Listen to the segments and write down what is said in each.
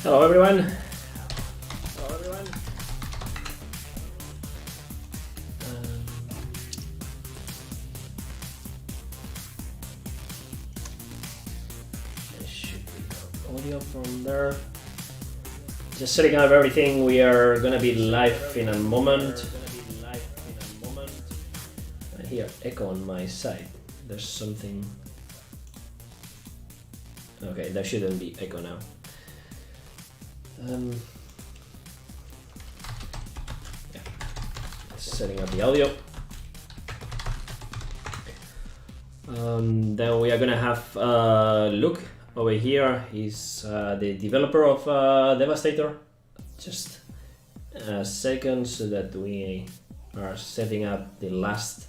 Hello everyone. Hello everyone. There should be no audio from there. Just setting up everything. We are gonna be live in a moment. I hear echo on my side. There's something. Okay, there shouldn't be echo now. Yeah. Setting up the audio. Then we are gonna have Luke over here. He's the developer of Devastator. Just a second so that we are setting up the last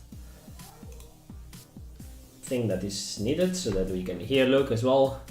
thing that is needed so that we can hear Luke as well.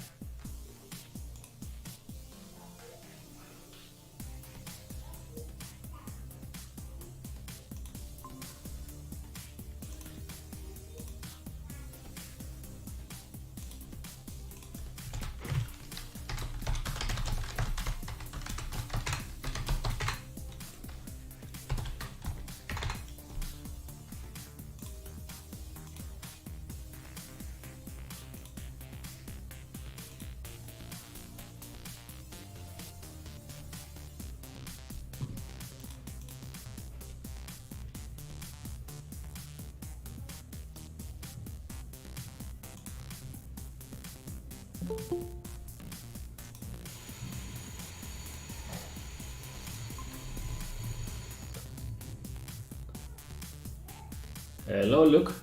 Hello, Luke.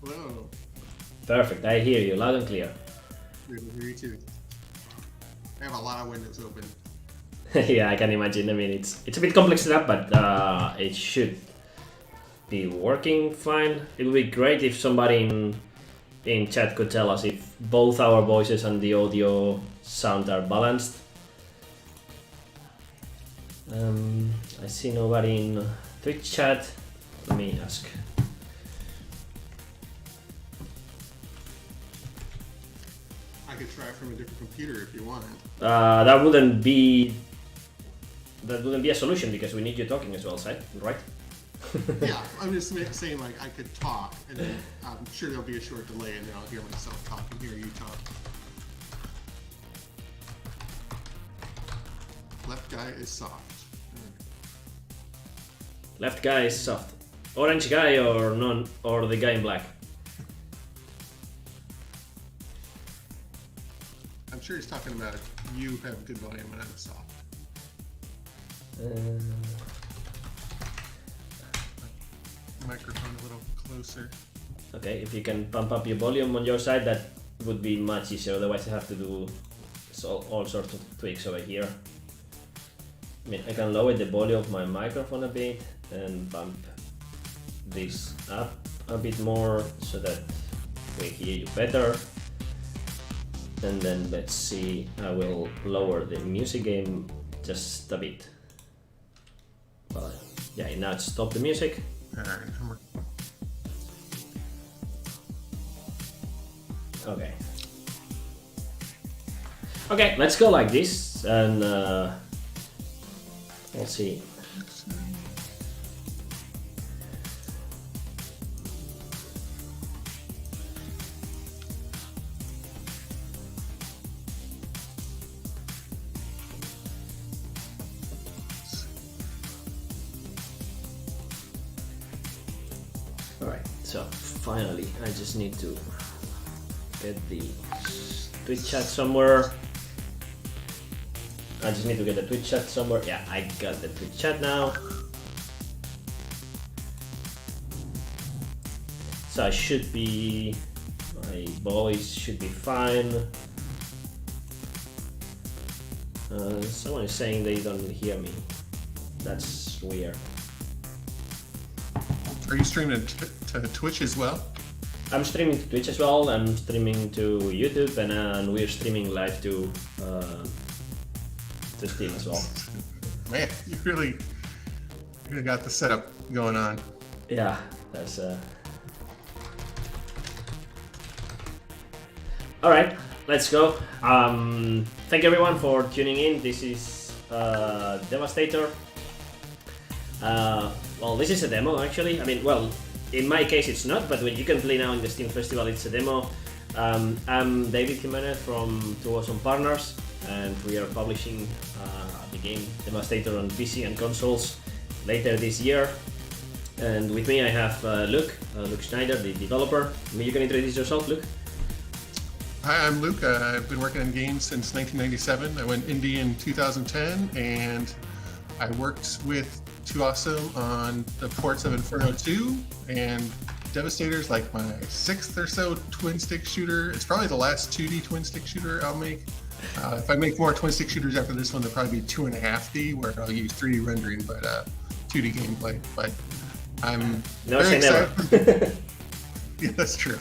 Hello. Perfect, I hear you loud and clear. Good to hear you too. I have a lot of windows open. Yeah, I can imagine. I mean, it's a bit complex setup, but it should be working fine. It would be great if somebody in chat could tell us if both our voices and the audio sound are balanced. I see nobody in Twitch chat. Let me ask. I could try from a different computer if you want. That wouldn't be a solution because we need you talking as well, right? Yeah, I'm just saying like I could talk and then I'm sure there'll be a short delay and then I'll hear myself talk and hear you talk. Left guy is soft. Left guy is soft. Orange guy or none, or the guy in black? I'm sure he's talking about you have good volume and I'm soft. Microphone a little closer. Okay, if you can pump up your volume on your side, that would be much easier. Otherwise, I have to do all sorts of tweaks over here. I mean, I can lower the volume of my microphone a bit and bump this up a bit more so that we hear you better. And then let's see, I will lower the music game just a bit. But yeah, now it's stop the music. Alright, Okay. Okay, let's go like this and let's see. Alright, so finally I just need to get the Twitch chat somewhere. I just need to get the Twitch chat somewhere. Yeah, I got the Twitch chat now. So I should be, my voice should be fine. Someone is saying they don't hear me. That's weird. Are you streaming to Twitch as well? I'm streaming to Twitch as well. I'm streaming to YouTube, and we're streaming live to Steam as well. Man, you really got the setup going on. Yeah, that's. All right. let's go. Thank you everyone for tuning in. This is Devastator. Well, this is a demo actually. I mean, well, in my case it's not, but when you can play now in the Steam Festival, it's a demo. I'm David Jimenez from Two Awesome Partners, and we are publishing the game Devastator on PC and consoles later this year. And with me I have Luke Schneider, the developer. You can introduce yourself, Luke. Hi, I'm Luke. I've been working on games since 1997. I went indie in 2010, and I worked with Two Awesome on the ports of Inferno 2, and Devastator's like my 6th or so twin-stick shooter. It's probably the last 2D twin-stick shooter I'll make. If I make more twin-stick shooters after this one, they'll probably be 2.5D, where I'll use 3D rendering, but 2D gameplay. But I'm very excited. Yeah, that's true.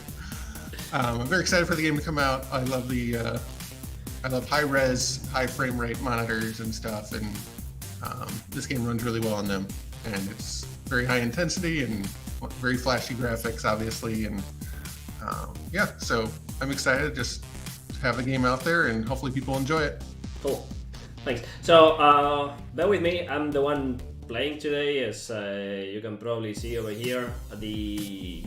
I'm very excited for the game to come out. I love I love high-res, high frame rate monitors and stuff, and this game runs really well on them. And it's very high intensity and very flashy graphics, obviously. And yeah, so I'm excited just to have the game out there, and hopefully people enjoy it. Cool, thanks. So bear with me. I'm the one playing today, as you can probably see over here. The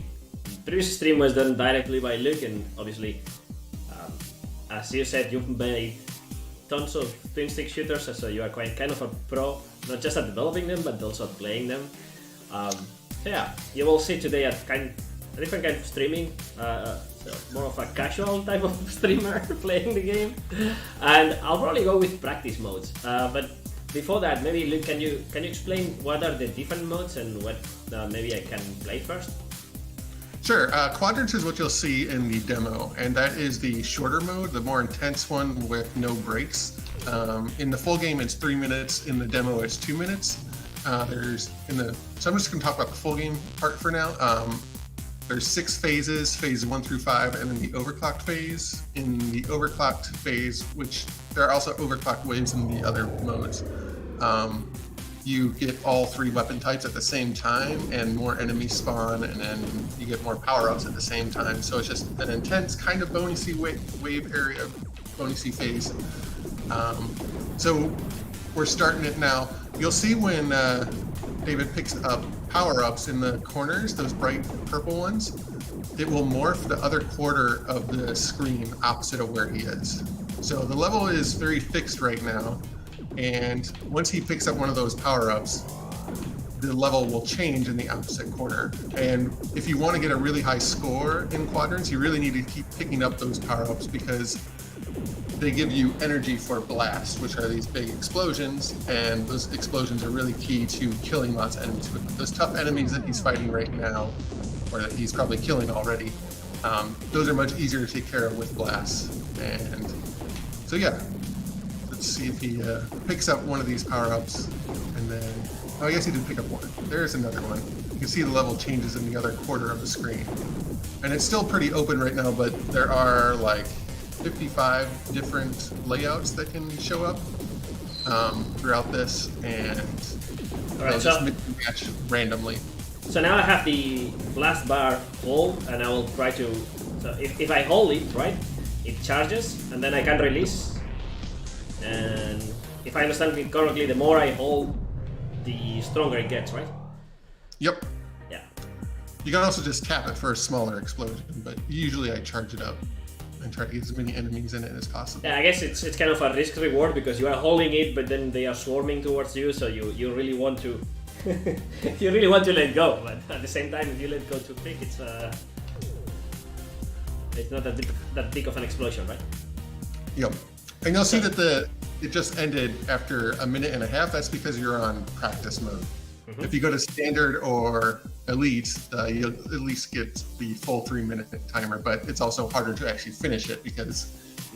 previous stream was done directly by Luke, and obviously, as you said, you've made tons of twin-stick shooters, so you are kind of a pro, not just at developing them, but also at playing them. So yeah, you will see today a different kind of streaming, so more of a casual type of streamer playing the game, and I'll probably go with practice modes. But before that, maybe Luke, can you explain what are the different modes and what maybe I can play first? Sure. Quadrants is what you'll see in the demo, and that is the shorter mode, the more intense one with no breaks. In the full game, it's 3 minutes. In the demo, it's 2 minutes. So I'm just going to talk about the full game part for now. There's 6 phases, phases 1 through 5, and then the overclocked phase. In the overclocked phase, which there are also overclocked waves in the other modes, you get all 3 weapon types at the same time, and more enemies spawn, and then you get more power-ups at the same time. So it's just an intense kind of bonusy wave area, bonusy phase. So we're starting it now. You'll see when David picks up power-ups in the corners, those bright purple ones, it will morph the other quarter of the screen opposite of where he is. So the level is very fixed right now, and once he picks up one of those power-ups, the level will change in the opposite corner. And if you want to get a really high score in quadrants, you really need to keep picking up those power-ups, because they give you energy for blast, which are these big explosions, and those explosions are really key to killing lots of enemies. With those tough enemies that he's fighting right now, or that he's probably killing already, those are much easier to take care of with blasts. And so yeah, let's see if he picks up one of these power-ups, and then, oh, I guess he did pick up one. There's another one. You can see the level changes in the other quarter of the screen. And it's still pretty open right now, but there are like 55 different layouts that can show up throughout this, and they'll just mix and match randomly. So now I have the blast bar hold, and I will try to. So if I hold it, right, it charges, and then I can release. And if I understand it correctly, the more I hold, the stronger it gets, right? Yep. Yeah. You can also just tap it for a smaller explosion, but usually I charge it up and try to get as many enemies in it as possible. Yeah, I guess it's kind of a risk reward, because you are holding it, but then they are swarming towards you, so you really want to you really want to let go. But at the same time, if you let go too quick, it's not that big of an explosion, right? Yep. And you'll see that it just ended after a minute and a half. That's because you're on practice mode. Mm-hmm. If you go to standard or elite, you'll at least get the full 3-minute timer, but it's also harder to actually finish it, because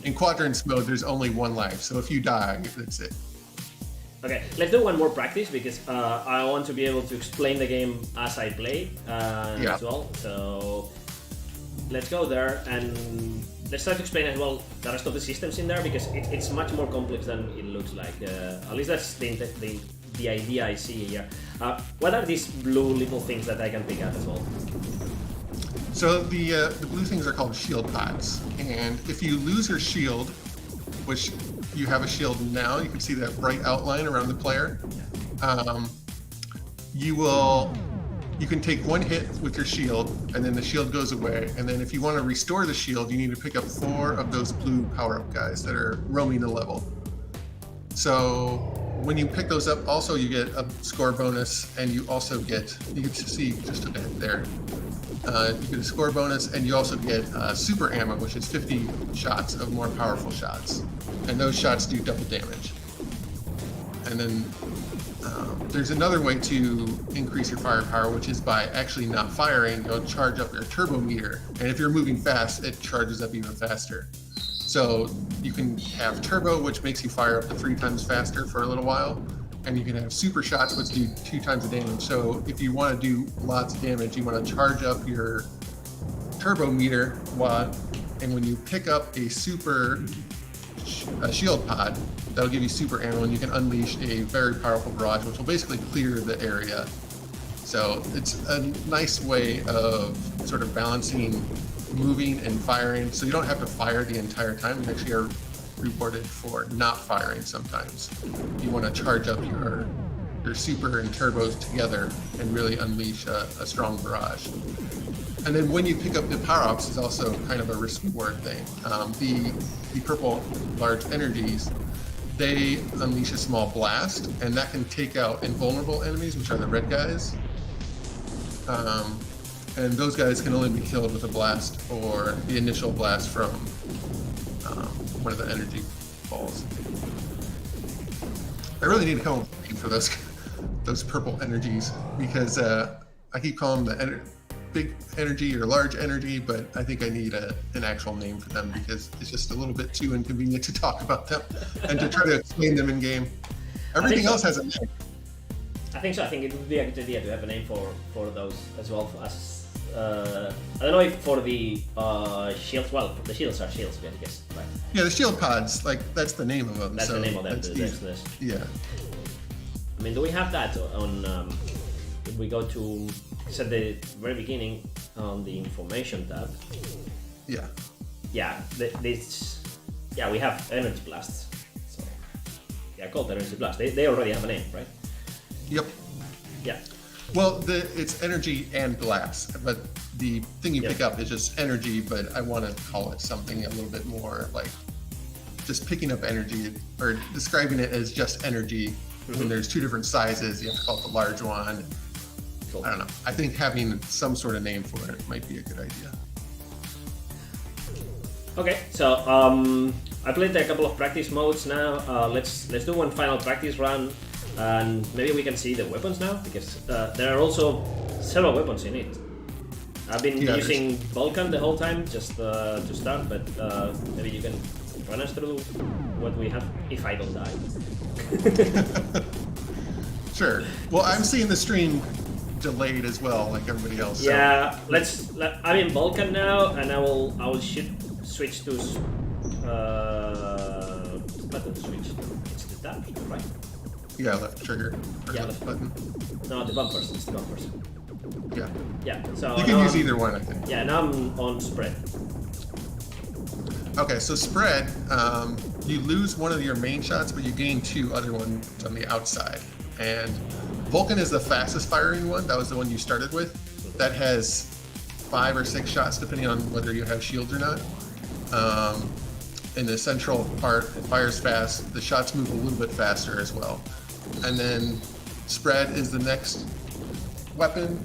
in quadrants mode, there's only 1 life. So if you die, that's it. Okay, let's do one more practice, because I want to be able to explain the game as I play as well. So let's go there, and let's try to explain as well the rest of the systems in there, because it's much more complex than it looks like. At least that's the idea I see here. What are these blue little things that I can pick up as well? So the blue things are called shield pods, and if you lose your shield, which you have a shield now, you can see that bright outline around the player. You can take one hit with your shield, and then the shield goes away. And then if you want to restore the shield, you need to pick up 4 of those blue power-up guys that are roaming the level. So when you pick those up, also you get a score bonus, and you also get, you can see just a bit there, you get a score bonus, and you also get super ammo, which is 50 shots of more powerful shots. And those shots do double damage. And then there's another way to increase your firepower, which is by actually not firing. You'll charge up your turbo meter, and if you're moving fast, it charges up even faster. So you can have turbo, which makes you fire up to 3 times faster for a little while, and you can have super shots, which do 2 times the damage. So if you want to do lots of damage, you want to charge up your turbo meter, and when you pick up a super shield pod, that'll give you super ammo, and you can unleash a very powerful barrage, which will basically clear the area. So it's a nice way of sort of balancing moving and firing, so you don't have to fire the entire time. You actually are rewarded for not firing sometimes. You want to charge up your super and turbos together and really unleash a strong barrage. And then when you pick up the power-ups, is also kind of a risk-reward thing. The purple large energies, they unleash a small blast, and that can take out invulnerable enemies, which are the red guys. And those guys can only be killed with a blast or the initial blast from one of the energy balls. I really need to come up with a name for those purple energies, because I keep calling them the big energy or large energy, but I think I need an actual name for them, because it's just a little bit too inconvenient to talk about them and to try to explain them in game. Everything else has a name. I think so. I think it would be a good idea to have a name for those as well. As I don't know if for the shields. Well, the shields are shields, I guess. Right? Yeah, the shield pods. Like that's the name of them. That's so the name of them. Yeah. I mean, do we have that on? If we go to at the very beginning on the information tab. Yeah. Yeah. We have energy blasts. So yeah, called energy blast. They already have a name, right? Yep. Yeah. Well, it's energy and blast, but the thing you pick up is just energy, but I want to call it something a little bit more like just picking up energy, or describing it as just energy. Mm-hmm. When there's 2 different sizes, you have to call it the large one. Cool. I don't know. I think having some sort of name for it might be a good idea. Okay, so I played a couple of practice modes now. Let's do one final practice run. And maybe we can see the weapons now, because there are also several weapons in it. I've been using Vulcan the whole time just to start, but maybe you can run us through what we have if I don't die. Sure. Well, I'm seeing the stream delayed as well, like everybody else. So. Yeah, I'm in Vulcan now, and I will switch to button switch. It's the tab, right? Yeah, left trigger. Left button. No, the bumpers. It's the bumpers. Yeah. Yeah. So you can use either one, I think. Yeah, now I'm on spread. Okay, so spread, you lose one of your main shots, but you gain 2 other ones on the outside. And Vulcan is the fastest firing one. That was the one you started with. That has 5 or 6 shots, depending on whether you have shields or not. In the central part, it fires fast. The shots move a little bit faster as well. And then spread is the next weapon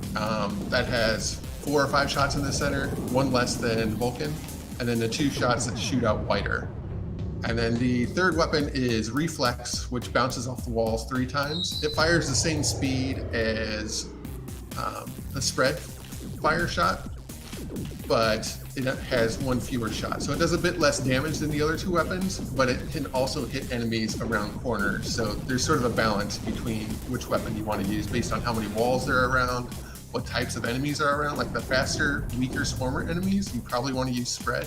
that has 4 or 5 shots in the center, 1 less than Vulcan, and then the 2 shots that shoot out wider. And then the third weapon is reflex, which bounces off the walls 3 times. It fires the same speed as the spread fire shot, but it has 1 fewer shot. So it does a bit less damage than the other 2 weapons, but it can also hit enemies around corners. So there's sort of a balance between which weapon you want to use based on how many walls there are around, what types of enemies are around. Like the faster, weaker swarmer enemies, you probably want to use spread.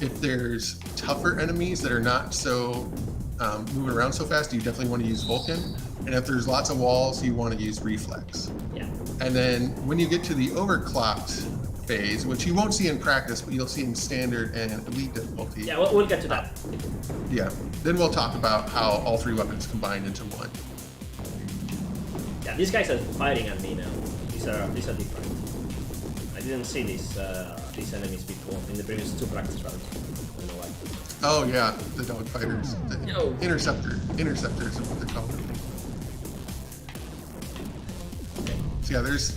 If there's tougher enemies that are not so moving around so fast, you definitely want to use Vulcan. And if there's lots of walls, you want to use reflex. Yeah. And then when you get to the overclocked phase, which you won't see in practice, but you'll see in standard and elite difficulty. Yeah, we'll get to that. Yeah. Then we'll talk about how all three weapons combine into one. Yeah, these guys are fighting at me now. These are different. I didn't see these enemies before in the previous 2 practice rounds. I don't know why. Oh yeah, the dog fighters. The Yo. interceptors is what they're called. So yeah, there's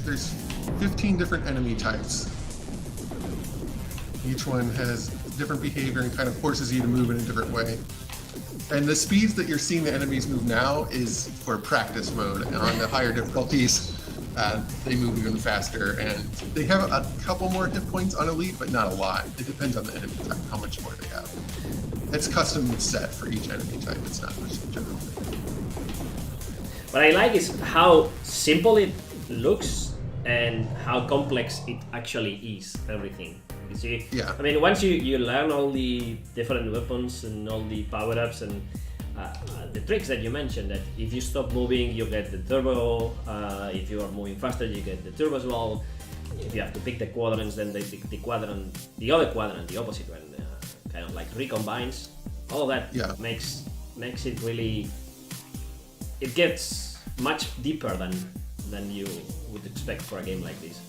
15 different enemy types. Each one has different behavior and kind of forces you to move in a different way. And the speeds that you're seeing the enemies move now is for practice mode. And on the higher difficulties, they move even faster. And they have a couple more hit points on elite, but not a lot. It depends on the enemy type, how much more they have. It's custom set for each enemy type. It's not much general. What I like is how simple it looks and how complex it actually is, everything. You see? Yeah. I mean, once you learn all the different weapons and all the power-ups and the tricks that you mentioned, that if you stop moving, you get the turbo. If you are moving faster, you get the turbo as well. If you have to pick the quadrants, then they pick the other quadrant, the opposite one, kind of like recombines. All of that makes it really. It gets much deeper than you would expect for a game like this.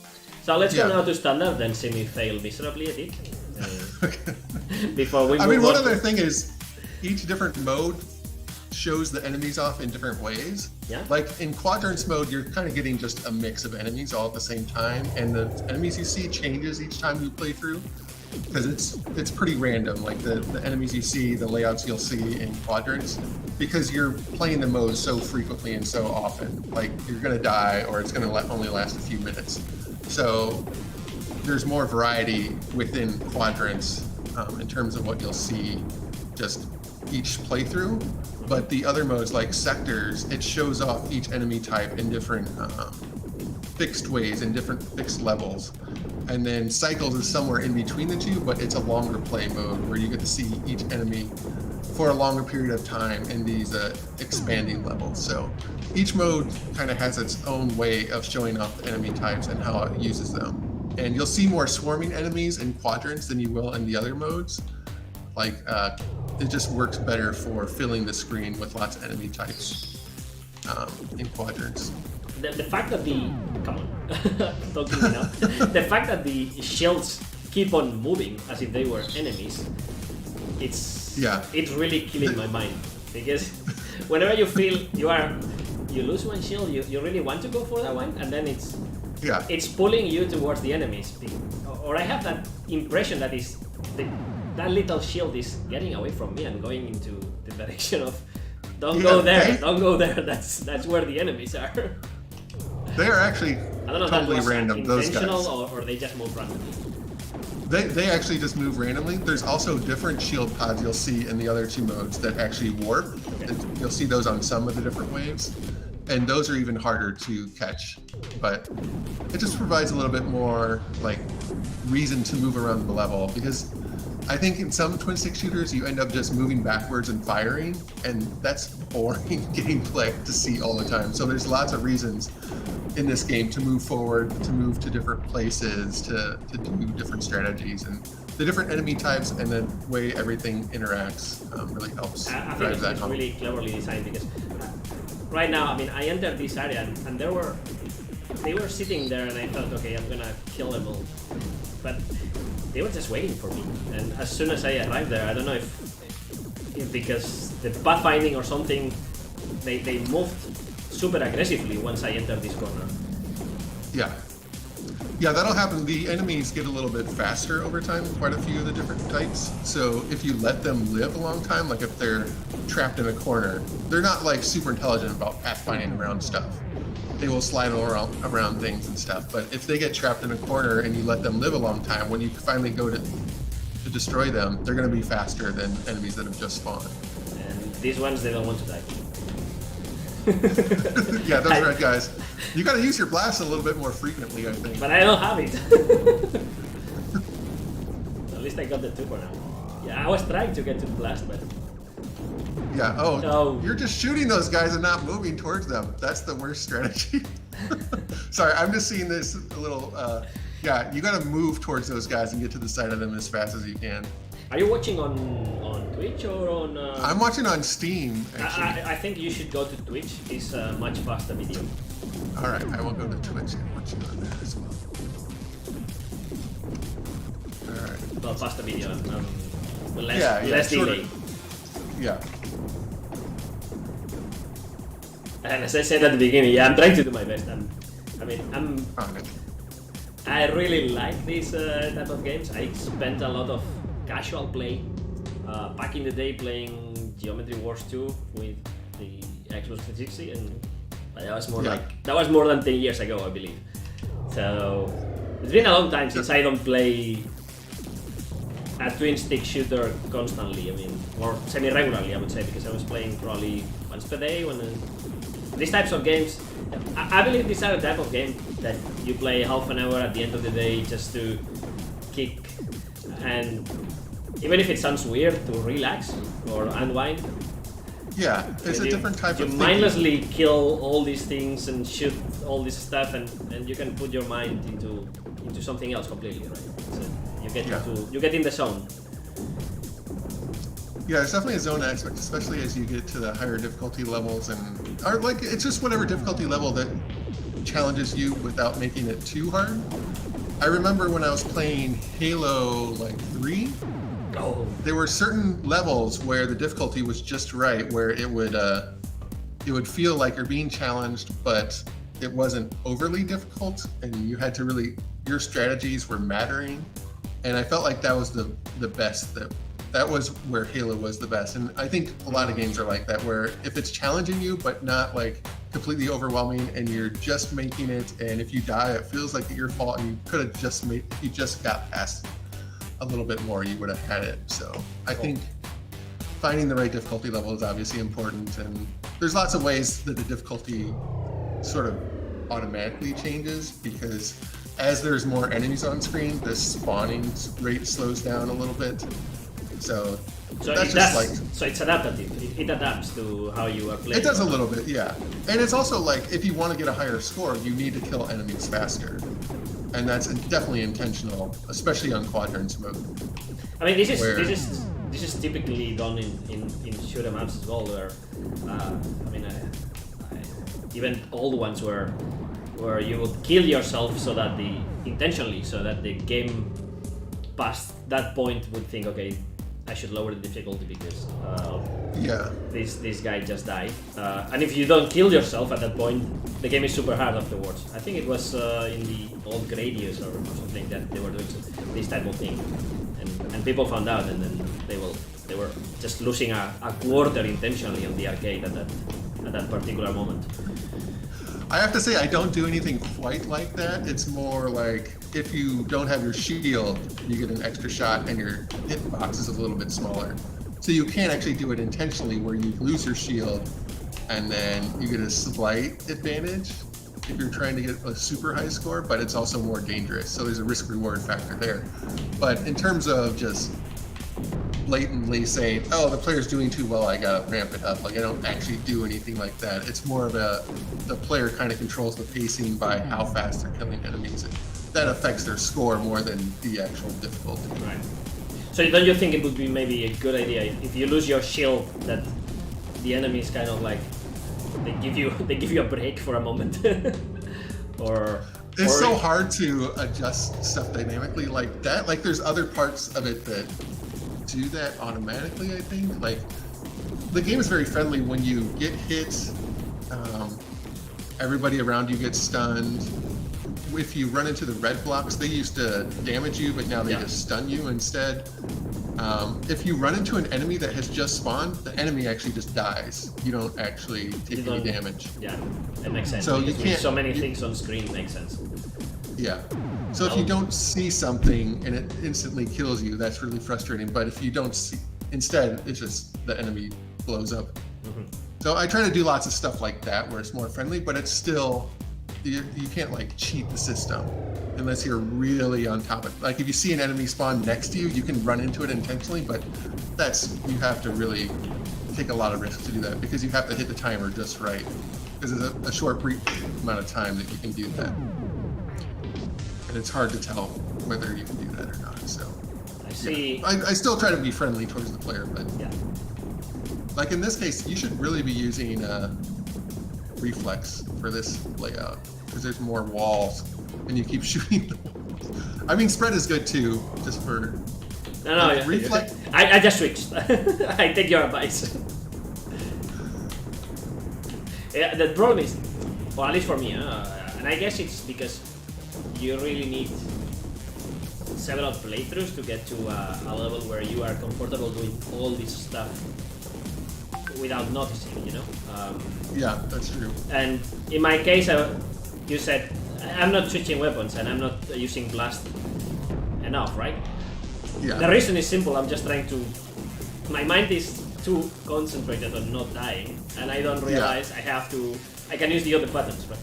So let's go now to standard, then see me fail miserably at it. Before we move on. I mean, one other thing is each different mode shows the enemies off in different ways. Yeah. Like in quadrants mode, you're kind of getting just a mix of enemies all at the same time, and the enemies you see changes each time you play through, because it's pretty random. Like the enemies you see, the layouts you'll see in quadrants, because you're playing the modes so frequently and so often. Like you're gonna die, or it's gonna only last a few minutes. So there's more variety within quadrants in terms of what you'll see just each playthrough. But the other modes like sectors, it shows off each enemy type in different fixed ways, in different fixed levels. And then cycles is somewhere in between the two, but it's a longer play mode where you get to see each enemy for a longer period of time in these expanding levels. So each mode kind of has its own way of showing off the enemy types and how it uses them. And you'll see more swarming enemies in quadrants than you will in the other modes. Like it just works better for filling the screen with lots of enemy types in quadrants. The fact that come on, talking enough. The fact that the shields keep on moving as if they were enemies, it's really killing my mind, because whenever you feel you lose one shield, you really want to go for that one, and then it's pulling you towards the enemies. Or I have that impression that that little shield is getting away from me and going into the direction of don't go there. That's where the enemies are. They are actually I don't know totally if that was random, those guys. intentional or they just move randomly. They actually just move randomly. There's also different shield pods you'll see in the other two modes that actually warp. Okay. You'll see those on some of the different waves. And those are even harder to catch. But it just provides a little bit more like reason to move around the level, because I think in some twin stick shooters you end up just moving backwards and firing, and that's boring gameplay to see all the time. So there's lots of reasons in this game to move forward, to move to different places, to do different strategies, and the different enemy types and the way everything interacts really helps. I think it's really cleverly designed, because right now, I mean, I entered this area and they were sitting there, and I thought, okay, I'm gonna kill them all, but they were just waiting for me. And as soon as I arrived there, I don't know if because the pathfinding or something, they moved super aggressively once I entered this corner. Yeah, that'll happen. The enemies get a little bit faster over time, quite a few of the different types. So if you let them live a long time, like if they're trapped in a corner, they're not like super intelligent about pathfinding around stuff. They will slide around things and stuff. But if they get trapped in a corner and you let them live a long time, when you finally go to destroy them, they're going to be faster than enemies that have just spawned. And these ones, they don't want to die. Yeah, those red guys. You got to use your blast a little bit more frequently, I think. But I don't have it. At least I got the 2 for now. Yeah, I was trying to get to the blast, but... Yeah, no. You're just shooting those guys and not moving towards them. That's the worst strategy. Sorry, I'm just seeing this little Yeah, you gotta move towards those guys and get to the side of them as fast as you can. Are you watching on Twitch or on? I'm watching on Steam, actually. I think you should go to Twitch. It's a much faster video. All right, I will go to Twitch and watch you on there as well. All right. Well, faster video. Less delay. Yeah. And as I said at the beginning, yeah, I'm trying to do my best. I really like this type of games. I spent a lot of casual play back in the day playing Geometry Wars 2 with the Xbox 360, and that was more than 10 years ago, I believe. So it's been a long time since I don't play a twin stick shooter constantly. I mean, or semi-regularly, I would say, because I was playing probably once per day. These types of games, I believe these are the type of game that you play half an hour at the end of the day just to kick, and even if it sounds weird, to relax or unwind. Yeah, it's a different type of thing. You mindlessly kill all these things and shoot all this stuff, and you can put your mind into something else completely, right? So you get in the zone. Yeah, there's definitely a zone aspect, especially as you get to the higher difficulty levels, or like it's just whatever difficulty level that challenges you without making it too hard. I remember when I was playing Halo 3, there were certain levels where the difficulty was just right, where it would feel like you're being challenged, but it wasn't overly difficult, and you had to really, your strategies were mattering, and I felt like that was the best. That was where Halo was the best, and I think a lot of games are like that, where if it's challenging you but not like completely overwhelming, and you're just making it, and if you die, it feels like your fault, and you could have just if you just got past a little bit more, you would have had it. So I think finding the right difficulty level is obviously important, and there's lots of ways that the difficulty sort of automatically changes, because as there's more enemies on screen, the spawning rate slows down a little bit. So it's adaptive. It adapts to how you are playing. It does a little bit, yeah. And it's also like, if you want to get a higher score, you need to kill enemies faster, and that's definitely intentional, especially on quadrants mode. I mean, this is typically done in shoot 'em ups as well, where even old ones where you would kill yourself intentionally, so that the game past that point would think, okay, I should lower the difficulty because this guy just died. And if you don't kill yourself at that point, the game is super hard afterwards. I think it was in the old Gradius or something that they were doing this type of thing, and people found out, and then they were just losing a quarter intentionally on the arcade at that particular moment. I have to say, I don't do anything quite like that. It's more like, if you don't have your shield, you get an extra shot, and your hitbox is a little bit smaller. So you can actually do it intentionally, where you lose your shield, and then you get a slight advantage if you're trying to get a super high score, but it's also more dangerous. So there's a risk-reward factor there. But in terms of just blatantly saying, oh, the player's doing too well, I gotta ramp it up, like, I don't actually do anything like that. It's more of the player kind of controls the pacing by how fast they're killing enemies. That affects their score more than the actual difficulty. Right. So don't you think it would be maybe a good idea if you lose your shield, that the enemies kind of like they give you a break for a moment? It's so hard to adjust stuff dynamically like that. Like, there's other parts of it that do that automatically, I think. Like, the game is very friendly when you get hit. Everybody around you gets stunned. If you run into the red blocks, they used to damage you, but now they just stun you instead. If you run into an enemy that has just spawned, the enemy actually just dies. You don't actually take any damage. Yeah, that makes sense. So you can't. So many things on screen makes sense. Yeah. So if you don't see something and it instantly kills you, that's really frustrating. But if you don't see, instead, it's just the enemy blows up. Mm-hmm. So I try to do lots of stuff like that where it's more friendly, but it's still, you can't like cheat the system unless you're really on top of it. Like, if you see an enemy spawn next to you, you can run into it intentionally, but you have to really take a lot of risks to do that, because you have to hit the timer just right. Because it's a short, brief amount of time that you can do that. and it's hard to tell whether you can do that or not. So I see. yeah. I still try to be friendly towards the player, but Yeah. like in this case, you should really be using reflex for this layout because there's more walls, and you keep shooting the walls. I mean, spread is good too, just for. No, like, reflex. I just switched. I take your advice. Yeah, the problem is, well, at least for me, and I guess it's because you really need several playthroughs to get to a level where you are comfortable doing all this stuff without noticing, you know? Yeah, that's true. And in my case, you said, I'm not switching weapons and I'm not using blast enough, right? Yeah. The reason is simple, I'm just trying to... My mind is too concentrated on not dying, and I don't realize I have to... I can use the other buttons, but...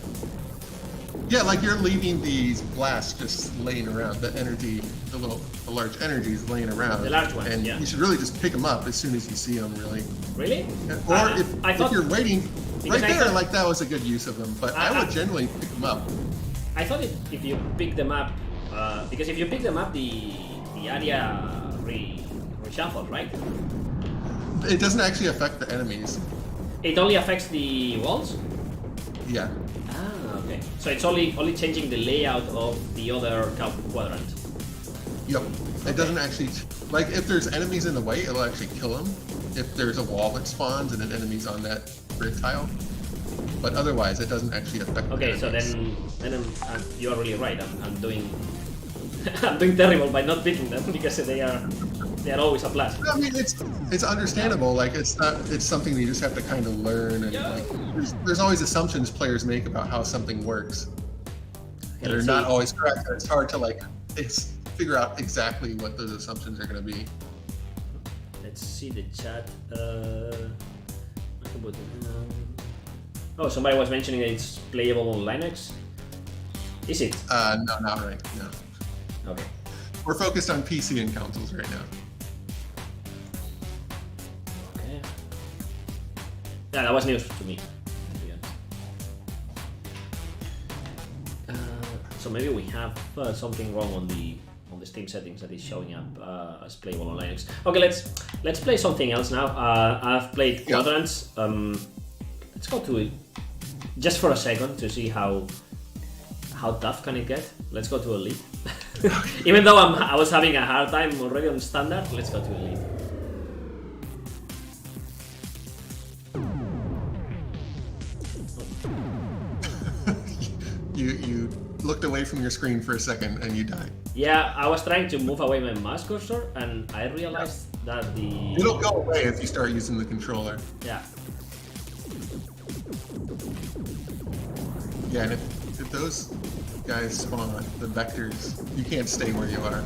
Yeah, like you're leaving these blasts just laying around. The energy, the large energies laying around. The large ones, and yeah. you should really just pick them up as soon as you see them, really. Really? Or I if thought, you're waiting right there, thought, like that was a good use of them. But I would generally pick them up. I thought if you pick them up, because if you pick them up, the area reshuffles, right? It doesn't actually affect the enemies. It only affects the walls? Yeah. Ah, okay. So it's only changing the layout of the other quadrant. Yep. It doesn't actually, like if there's enemies in the way, it'll actually kill them. If there's a wall that spawns and an enemy's on that grid tile. But otherwise, it doesn't actually affect. Okay, the so enemies. then you are really right. I'm doing I'm doing terrible by not picking them because they are always a blast. I mean, it's understandable. Like it's something that you just have to kind of learn, and like there's always assumptions players make about how something works that are not always correct. And it's hard to like figure out exactly what those assumptions are going to be. Let's see the chat. Oh, somebody was mentioning that it's playable on Linux. Is it? No, not right. No. Okay. We're focused on PC and consoles right now. Okay. Yeah, that was news to me. To be honest. So maybe we have something wrong on the Steam settings that is showing up as playable on Linux. Okay, let's play something else now. I've played Quadrants. Let's go to it just for a second to see how tough can it get. Let's go to Elite. Even though I was having a hard time already on Standard, let's go to Elite. You looked away from your screen for a second and you died. Yeah, I was trying to move away my mouse cursor and I realized that it'll go away if you start using the controller. Yeah. Yeah, and if those guys spawn, the vectors, you can't stay where you are.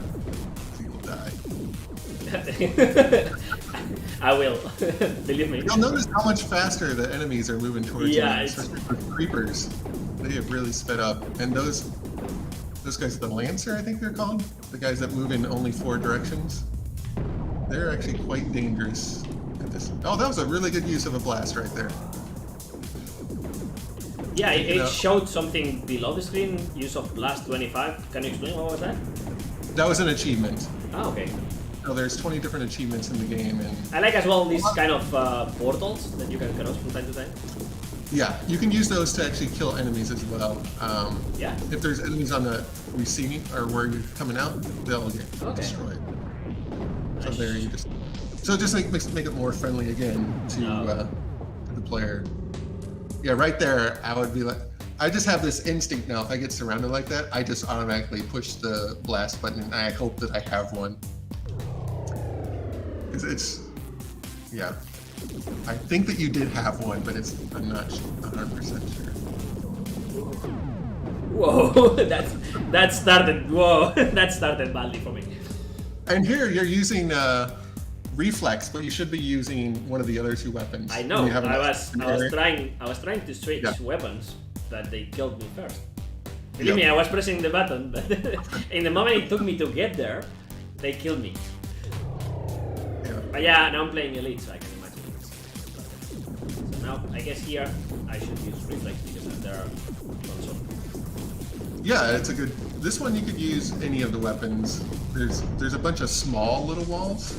You will die. I will. Believe me. You'll notice how much faster the enemies are moving towards you, Yeah, especially with creepers. They have really sped up. And those guys, the Lancer, I think they're called, the guys that move in only 4 directions, they're actually quite dangerous at this. Oh, that was a really good use of a blast right there. Yeah, it showed something below the screen, use of blast 25. Can you explain what was that? That was an achievement. Ah, okay. So there's 20 different achievements in the game, and I like as well these kind of portals that you can cross from time to time. yeah, you can use those to actually kill enemies as well. Yeah. If there's enemies on the receiving or where you're coming out, they'll get destroyed. So there you just make it more friendly again to the player. Yeah, right there, I would be like, I just have this instinct now. If I get surrounded like that, I just automatically push the blast button, and I hope that I have one. Yeah. I think that you did have one, but I'm not 100% sure. Whoa, that started badly for me. And here you're using reflex, but you should be using one of the other 2 weapons. I know. I was trying to switch weapons, but they killed me first. Believe me, I was pressing the button, but in the moment it took me to get there, they killed me. Yeah. But yeah, now I'm playing Elite, so I can imagine. So now I guess here I should use reflex because there are also. Yeah, it's a good This one you could use any of the weapons. There's a bunch of small little walls.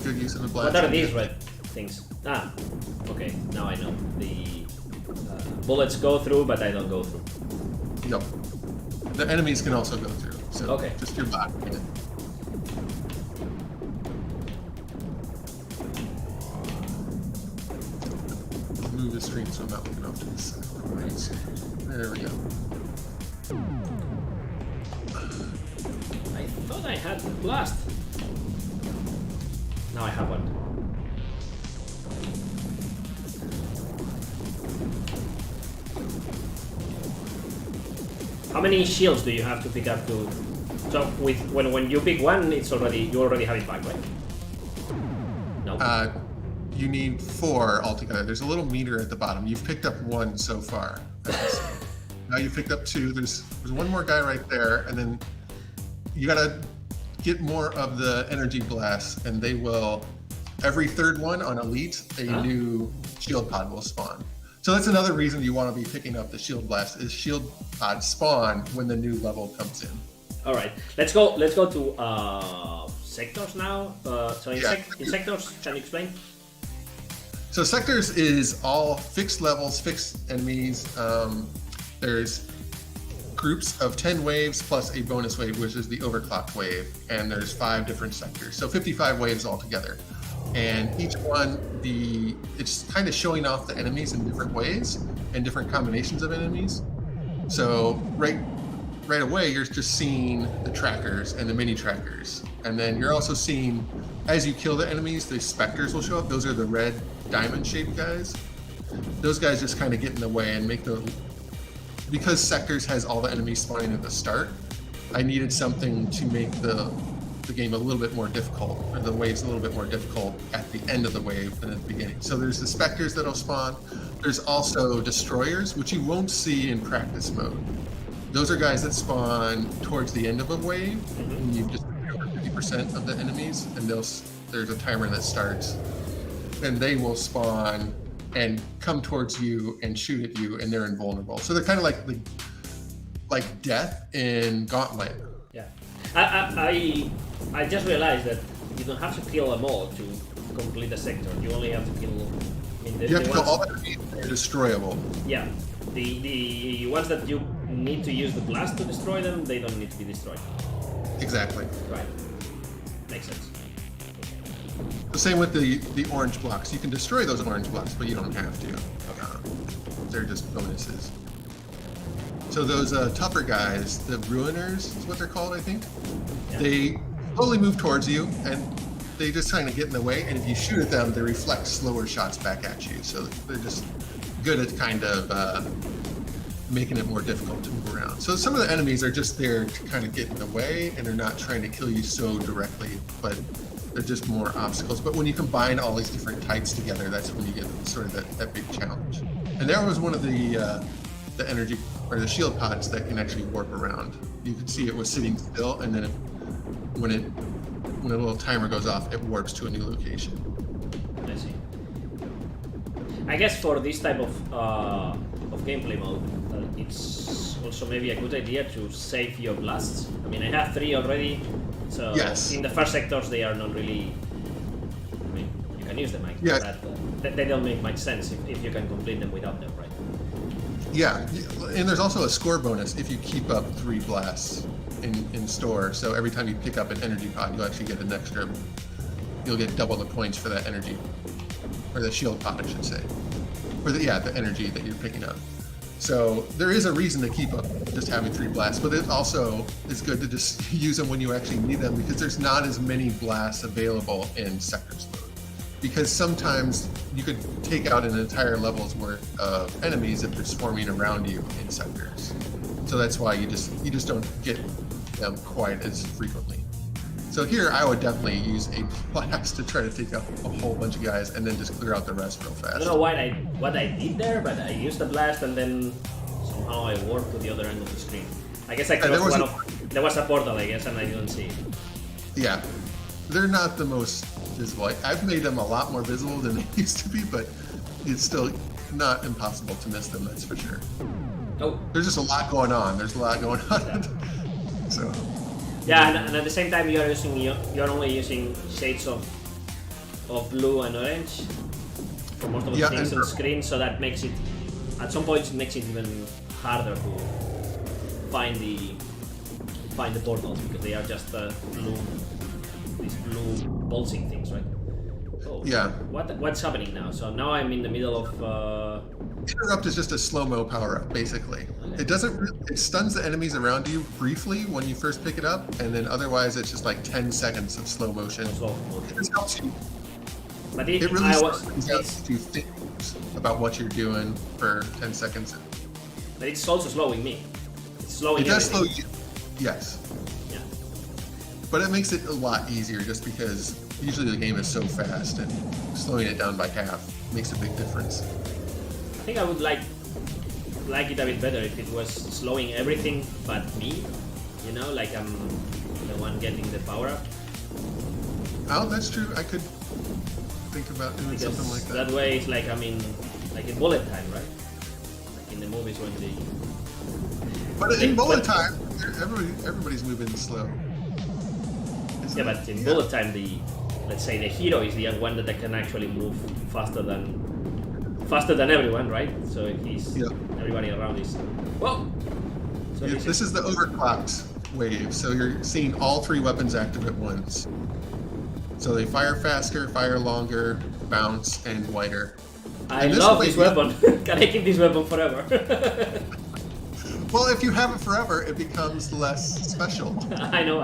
Good use of the blast. What are these red things? Ah, okay. Now I know. The bullets go through, but I don't go through. Yep. The enemies can also go through. So okay. Just your body. Move the screen so I'm not looking off to the side. Right. There we go. I thought I had the blast. Now I have one. How many shields do you have to pick up to? So when you pick one, you already have it back, right? No. You need 4 altogether. There's a little meter at the bottom. You've picked up 1 so far. Now you've picked up 2. There's one more guy right there, and then you gotta get more of the energy blasts, and they will. Every 3rd one on Elite, a new shield pod will spawn. So that's another reason you want to be picking up the shield blast. Is shield pod spawn when the new level comes in. All right, let's go to sectors now. So in sectors, can you explain? So sectors is all fixed levels, fixed enemies. There's groups of 10 waves plus a bonus wave, which is the overclocked wave, and there's 5 different sectors, so 55 waves altogether. And each one, it's kind of showing off the enemies in different ways and different combinations of enemies. So right away, you're just seeing the trackers and the mini trackers, and then you're also seeing, as you kill the enemies, the specters will show up. Those are the red diamond-shaped guys. Those guys just kind of get in the way and make because sectors has all the enemies spawning at the start. I needed something to make the game a little bit more difficult, or the waves a little bit more difficult at the end of the wave than at the beginning. So there's the specters that'll spawn. There's also destroyers, which you won't see in practice mode. Those are guys that spawn towards the end of a wave, when you've just over 50% of the enemies, and there's a timer that starts, and they will spawn and come towards you and shoot at you, and they're invulnerable. So they're kind of like death in Gauntlet. Yeah, I just realized that you don't have to kill them all to complete a sector. You only have to kill. You have to kill all the enemies. They're destroyable. Yeah, the ones that you need to use the blast to destroy them, they don't need to be destroyed. Exactly. Right. Makes sense. The same with the orange blocks. You can destroy those orange blocks, but you don't have to. They're just bonuses. So those tougher guys, the Ruiners is what they're called, I think. Yeah. They slowly move towards you, and they just kind of get in the way. And if you shoot at them, they reflect slower shots back at you. So they're just good at kind of making it more difficult to move around. So some of the enemies are just there to kind of get in the way, and they're not trying to kill you so directly, but they're just more obstacles. But when you combine all these different types together, that's when you get sort of that big challenge. And there was one of the energy or the shield pods that can actually warp around. You can see it was sitting still, and then when a little timer goes off, it warps to a new location. I see. I guess for this type of gameplay mode, it's also maybe a good idea to save your blasts. I mean, I have 3 already, so yes. In the first sectors they are not really. I mean, you can use them, but they don't make much sense if you can complete them without them, right? Yeah, and there's also a score bonus if you keep up 3 blasts in store. So every time you pick up an energy pod, you'll actually get an extra. You'll get double the points for that energy, or the shield pod, I should say, or the energy that you're picking up. So there is a reason to keep up just having 3 blasts, but it also is good to just use them when you actually need them, because there's not as many blasts available in sectors mode. Because sometimes you could take out an entire level's worth of enemies if they're swarming around you in sectors. So that's why you just don't get them quite as frequently. So here I would definitely use a blast to try to take out a whole bunch of guys and then just clear out the rest real fast. I don't know what I did there, but I used the blast and then somehow I warped to the other end of the screen. I guess I crossed there was a portal, I guess, and I didn't see it. Yeah, they're not the most visible. I've made them a lot more visible than they used to be, but it's still not impossible to miss them, that's for sure. Oh. There's just a lot going on. There's a lot going on. So. Yeah, and at the same time you're only using shades of blue and orange for most of the things on the screen, so that makes it, at some points, it makes it even harder to find the portals, because they are just these blue pulsing things, right? Oh, yeah. What's happening now? So now I'm in the middle of. Interrupt is just a slow-mo power-up, basically. Okay. It stuns the enemies around you briefly when you first pick it up, and then otherwise it's just like 10 seconds of slow motion. It just helps you. But it really helps you think about what you're doing for 10 seconds. But it's also slowing me. It's slowing. It does slow you. Yes. Yeah. But it makes it a lot easier, just because usually the game is so fast, and slowing it down by half makes a big difference. I think I would like it a bit better if it was slowing everything but me, you know, like I'm the one getting the power up. Oh, that's true. I could think about doing something like that. That way it's like I'm in bullet time, right? Like in the movies when they. But in bullet time, everybody's moving slow. Yeah, but in bullet time, let's say the hero is the one that can actually move faster than everyone, right? So everybody around is. Whoa! So this is the overclocked wave, so you're seeing all 3 weapons active at once. So they fire faster, fire longer, bounce, and wider. I love this weapon. Can I keep this weapon forever? Well, if you have it forever, it becomes less special. I know.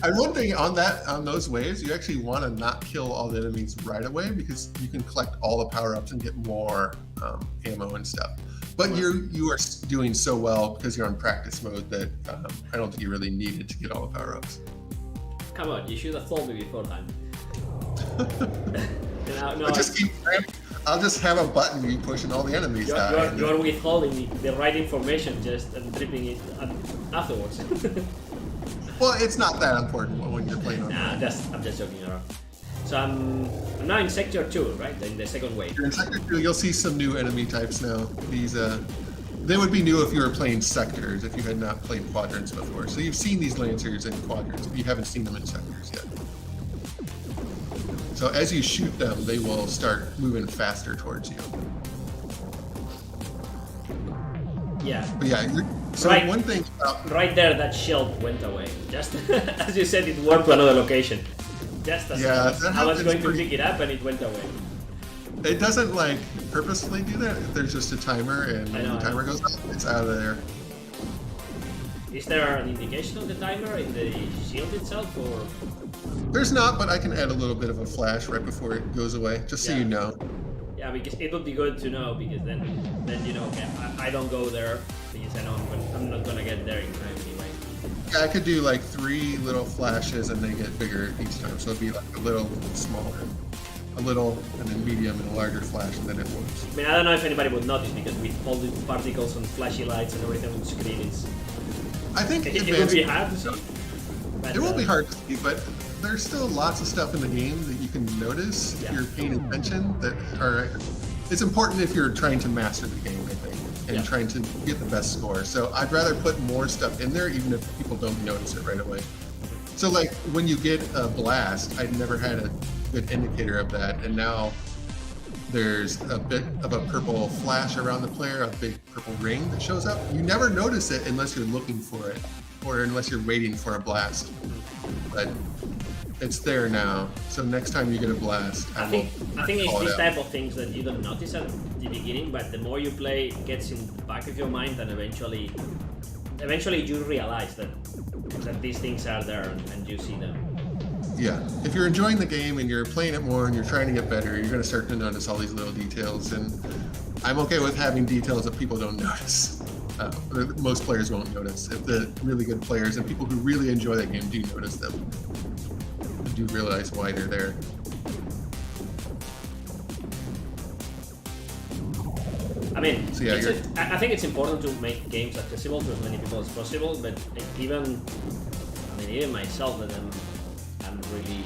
And one thing on those waves, you actually want to not kill all the enemies right away, because you can collect all the power-ups and get more ammo and stuff. But you are doing so well because you're on practice mode that I don't think you really needed to get all the power-ups. Come on, you should have told me before time. I'll just have a button you push and all the enemies die. You're withholding the right information and dripping it afterwards. Well, it's not that important when you're playing on. I'm just joking around. So I'm now in Sector 2, right? In the second wave. You're in Sector 2, you'll see some new enemy types now. These they would be new if you were playing sectors, if you had not played quadrants before. So you've seen these lancers in quadrants, but you haven't seen them in sectors yet. So as you shoot them, they will start moving faster towards you. Yeah. But yeah, so right, one thing about... Right there, that shield went away. Just as you said, it warped to another location. Just as I was going to pick it up and it went away. It doesn't like purposefully do that. There's just a timer, and when the timer goes up, it's out of there. Is there an indication of the timer in the shield itself, or? There's not, but I can add a little bit of a flash right before it goes away, just so you know. Yeah, because it would be good to know, because then you know, okay, I don't go there because I know I'm not gonna get there in time anyway. Yeah, I could do like 3 little flashes, and they get bigger each time, so it'd be like a little smaller. A little, and then medium, and a larger flash, and then it works. I mean, I don't know if anybody would notice, because with all the particles and flashy lights and everything on the screen, I think it would be hard to see. It will be hard to see, but there's still lots of stuff in the game that you can notice if you're paying attention. It's important if you're trying to master the game, I think, and trying to get the best score. So I'd rather put more stuff in there, even if people don't notice it right away. So like when you get a blast, I'd never had a good indicator of that, and now there's a bit of a purple flash around the player, a big purple ring that shows up. You never notice it unless you're looking for it, or unless you're waiting for a blast. But it's there now, so next time you get a blast, I think it's these type of things that you don't notice at the beginning, but the more you play, it gets in the back of your mind, and eventually you realize that these things are there and you see them. Yeah, if you're enjoying the game and you're playing it more and you're trying to get better, you're going to start to notice all these little details, and I'm okay with having details that people don't notice. Most players won't notice. If the really good players and people who really enjoy that game do notice them, do realize why they're there. I mean, I think it's important to make games accessible to as many people as possible, but even myself, that I'm really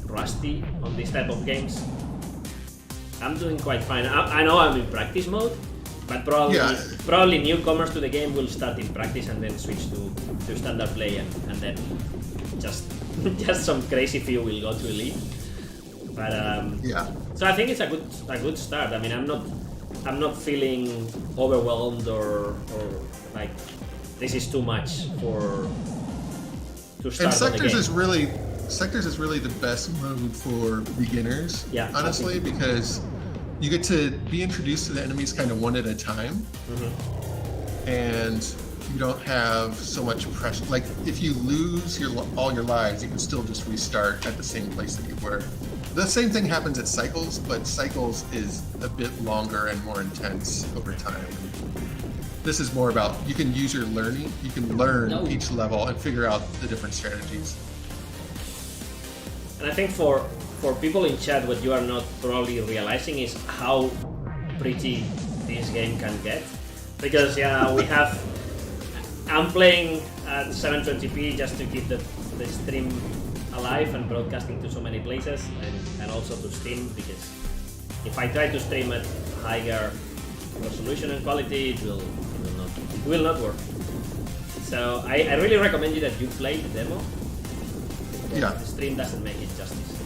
rusty on this type of games. I'm doing quite fine. I know I'm in practice mode, but probably newcomers to the game will start in practice and then switch to standard play, and then just some crazy few will go to elite. But so I think it's a good start. I mean, I'm not feeling overwhelmed or like this is too much to start. And Sectors is really the best mode for beginners. Yeah, honestly, because you get to be introduced to the enemies kind of one at a time, and you don't have so much pressure. Like if you lose all your lives, you can still just restart at the same place that you were. The same thing happens at Cycles, but Cycles is a bit longer and more intense over time. This is more about you can use your learning. You can learn each level and figure out the different strategies. And I think for people in chat, what you are not probably realizing is how pretty this game can get. Because I'm playing at 720p just to keep the stream alive and broadcasting to so many places, and also to Steam, because if I try to stream at higher resolution and quality, it will not work. So I really recommend you that you play the demo. The stream doesn't make it justice.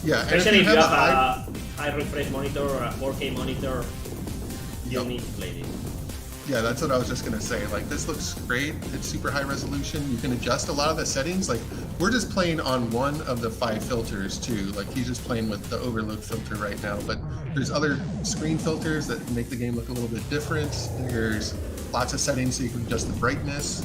Especially if you have a high refresh monitor or a 4K monitor, you need to play this. Yeah, that's what I was just gonna say. Like, this looks great. It's super high resolution. You can adjust a lot of the settings. Like, we're just playing on one of the 5 filters too. Like, he's just playing with the overload filter right now. But there's other screen filters that make the game look a little bit different. There's lots of settings so you can adjust the brightness.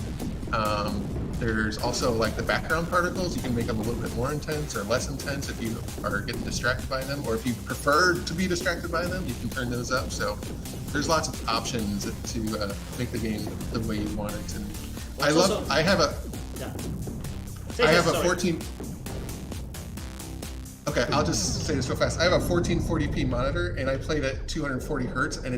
There's also like the background particles. You can make them a little bit more intense or less intense if you are getting distracted by them, or if you prefer to be distracted by them, you can turn those up. So there's lots of options to make the game the way you want it. And I have a 14. Okay, I'll just say this real fast. I have a 1440p monitor, and I played at 240 hertz, and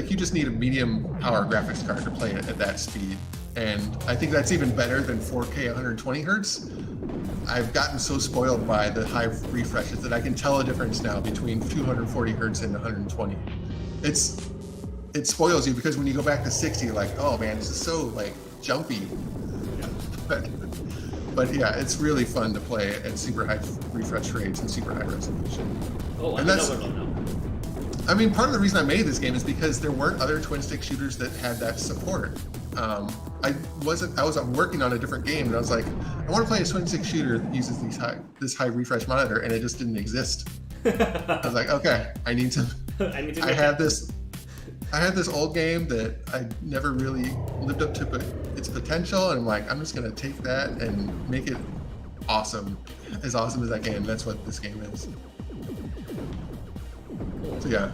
you just need a medium power graphics card to play it at that speed. And I think that's even better than 4K 120 hertz. I've gotten so spoiled by the high refreshes that I can tell a difference now between 240 hertz and 120. It spoils you, because when you go back to 60, you're like, oh man, this is so like jumpy. But yeah, it's really fun to play at super high refresh rates and super high resolution. Oh, and that's now. I mean, part of the reason I made this game is because there weren't other twin stick shooters that had that support. I was working on a different game, and I was like, I want to play a twin stick shooter that uses this high refresh monitor, and it just didn't exist. I was like, okay, I need to. I had this old game that I never really lived up to its potential, and I'm like, I'm just gonna take that and make it awesome as I can. That's what this game is. So yeah,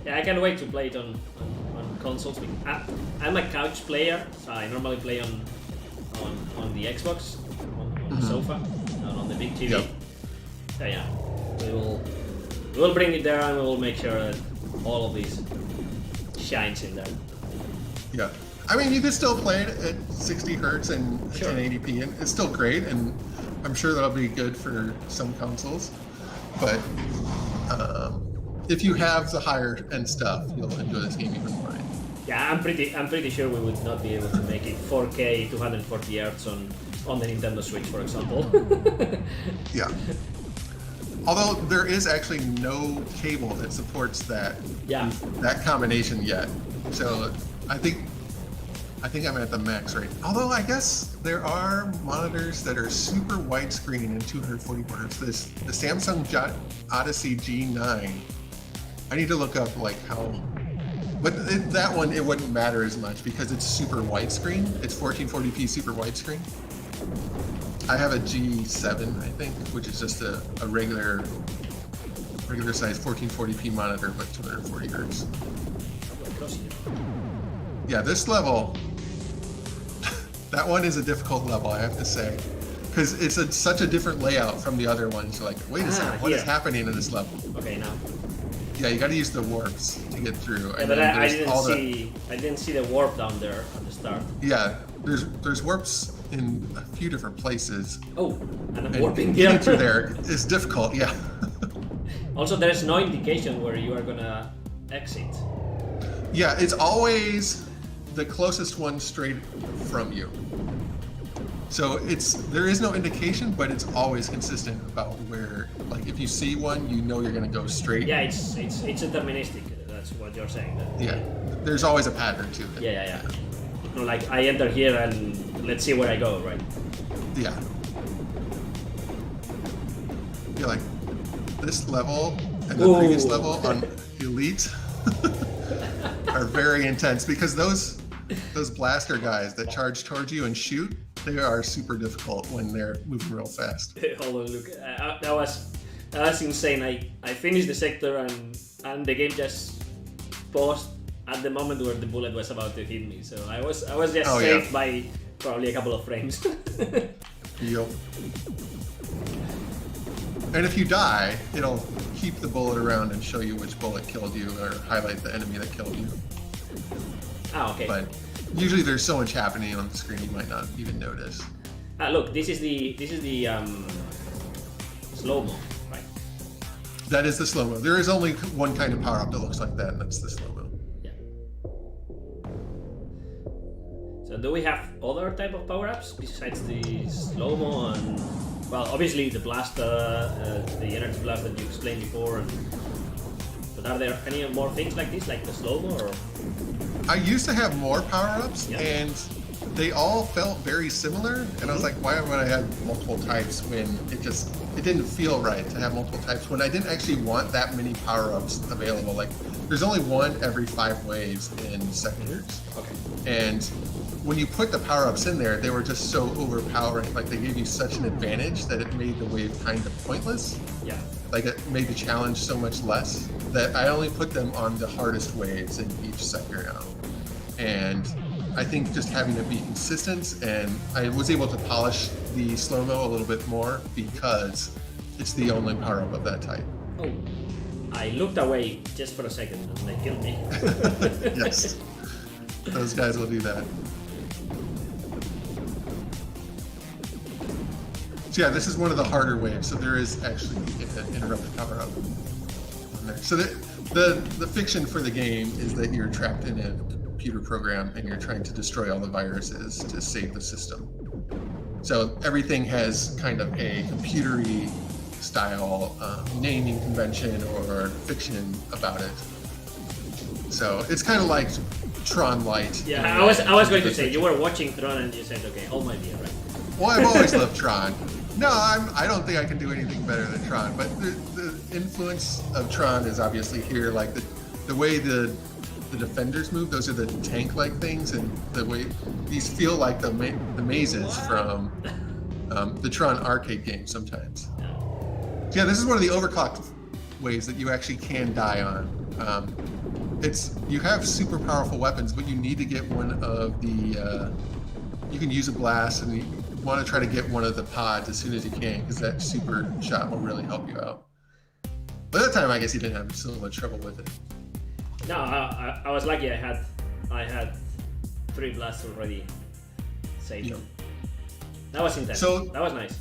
I can't wait to play it on consoles. I'm a couch player, so I normally play on the Xbox, on the sofa, and on the big TV. Yep. So yeah, we will bring it there, and we will make sure that all of these shines in there. Yeah, I mean, you can still play it at 60 hertz and 1080p, and it's still great, and I'm sure that'll be good for some consoles. But if you have the higher end stuff, you'll enjoy this game even more. Yeah, I'm pretty sure we would not be able to make it 4K 240 Hz on the Nintendo Switch, for example. Yeah. Although there is actually no cable that supports that combination yet. So I think I'm at the max rate. Although I guess there are monitors that are super widescreen and 240 Hz. The Samsung Odyssey G9. I need to look up like how. But that one, it wouldn't matter as much because it's super widescreen. It's 1440p super widescreen. I have a G7, I think, which is just a regular size 1440p monitor, but 240 hertz. Yeah, this level, that one is a difficult level, I have to say, because it's such a different layout from the other ones. You're like, wait a second, what is happening in this level? Okay, now. Yeah, you got to use the warps to get through. Yeah, but I didn't see the warp down there at the start. Yeah, there's warps in a few different places. Oh, and I'm And warping getting here. through there is difficult, yeah. Also, there's no indication where you are gonna exit. Yeah, it's always the closest one straight from you. So there is no indication, but it's always consistent about where, like, if you see one, you know you're gonna go straight. Yeah, it's deterministic. That's what you're saying. That, Yeah, there's always a pattern to it. yeah. No, like I enter here and let's see where I go, right? Yeah. You're like, this level and the previous level on Elite are very intense because those blaster guys that charge towards you and shoot, they are super difficult when they're moving real fast. Hold on, look. That was insane. I finished the sector and the game just paused at the moment where the bullet was about to hit me. So I was just saved by probably a couple of frames. Yep. And if you die, it'll keep the bullet around and show you which bullet killed you or highlight the enemy that killed you. Ah, okay. But usually there's so much happening on the screen you might not even notice. Look, this is the slow-mo, right? That is the slow-mo. There is only one kind of power-up that looks like that, and that's the slow-mo. Yeah. So do we have other type of power-ups besides the slow-mo and, well, obviously the blast, the energy blast that you explained before, but are there any more things like this, like the slow-mo, or? I used to have more power-ups, and they all felt very similar, and I was like, why would I have multiple types when it didn't feel right to have multiple types when I didn't actually want that many power-ups available. Like, there's only one every 5 waves in sectors. Okay. And when you put the power-ups in there, they were just so overpowering. Like, they gave you such an advantage that it made the wave kind of pointless. Yeah. Like, it made the challenge so much less that I only put them on the hardest waves in each sector now. And I think just having it be consistent, and I was able to polish the slow-mo a little bit more because it's the only power-up of that type. Oh, I looked away just for a second and they killed me. Yes, those guys will do that. So yeah, this is one of the harder waves, so there is actually an interrupted power-up on there. So the fiction for the game is that you're trapped in a computer program and you're trying to destroy all the viruses to save the system. So everything has kind of a computery style naming convention or fiction about it. So it's kind of like Tron Light. Yeah, I was going to say, you were watching Tron and you said, okay, hold my beer, right? Well, I've always loved Tron. No, I don't think I can do anything better than Tron, but the influence of Tron is obviously here. Like the way the defenders move, those are the tank-like things, and the way these feel like the mazes from the Tron arcade game sometimes. So yeah, this is one of the overclocked ways that you actually can die on. You have super powerful weapons, but you need to get one of the. You can use a blast, and you want to try to get one of the pods as soon as you can, because that super shot will really help you out. By that time, I guess you didn't have so much trouble with it. No, I was lucky. I had 3 blasts already saved. Yeah. That was intense. So that was nice.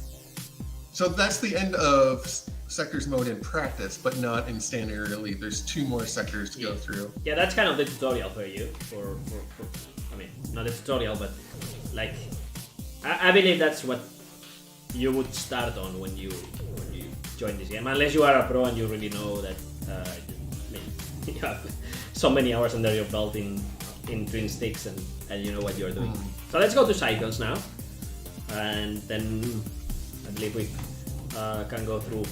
So that's the end of sectors mode in practice, but not in standard elite. There's 2 more sectors to go through. Yeah, that's kind of the tutorial for you. For I mean, not a tutorial, but like I believe that's what you would start on when you join this game, unless you are a pro and you really know that. You have so many hours under your belt in twin sticks and you know what you're doing. So let's go to cycles now, and then I believe we can go through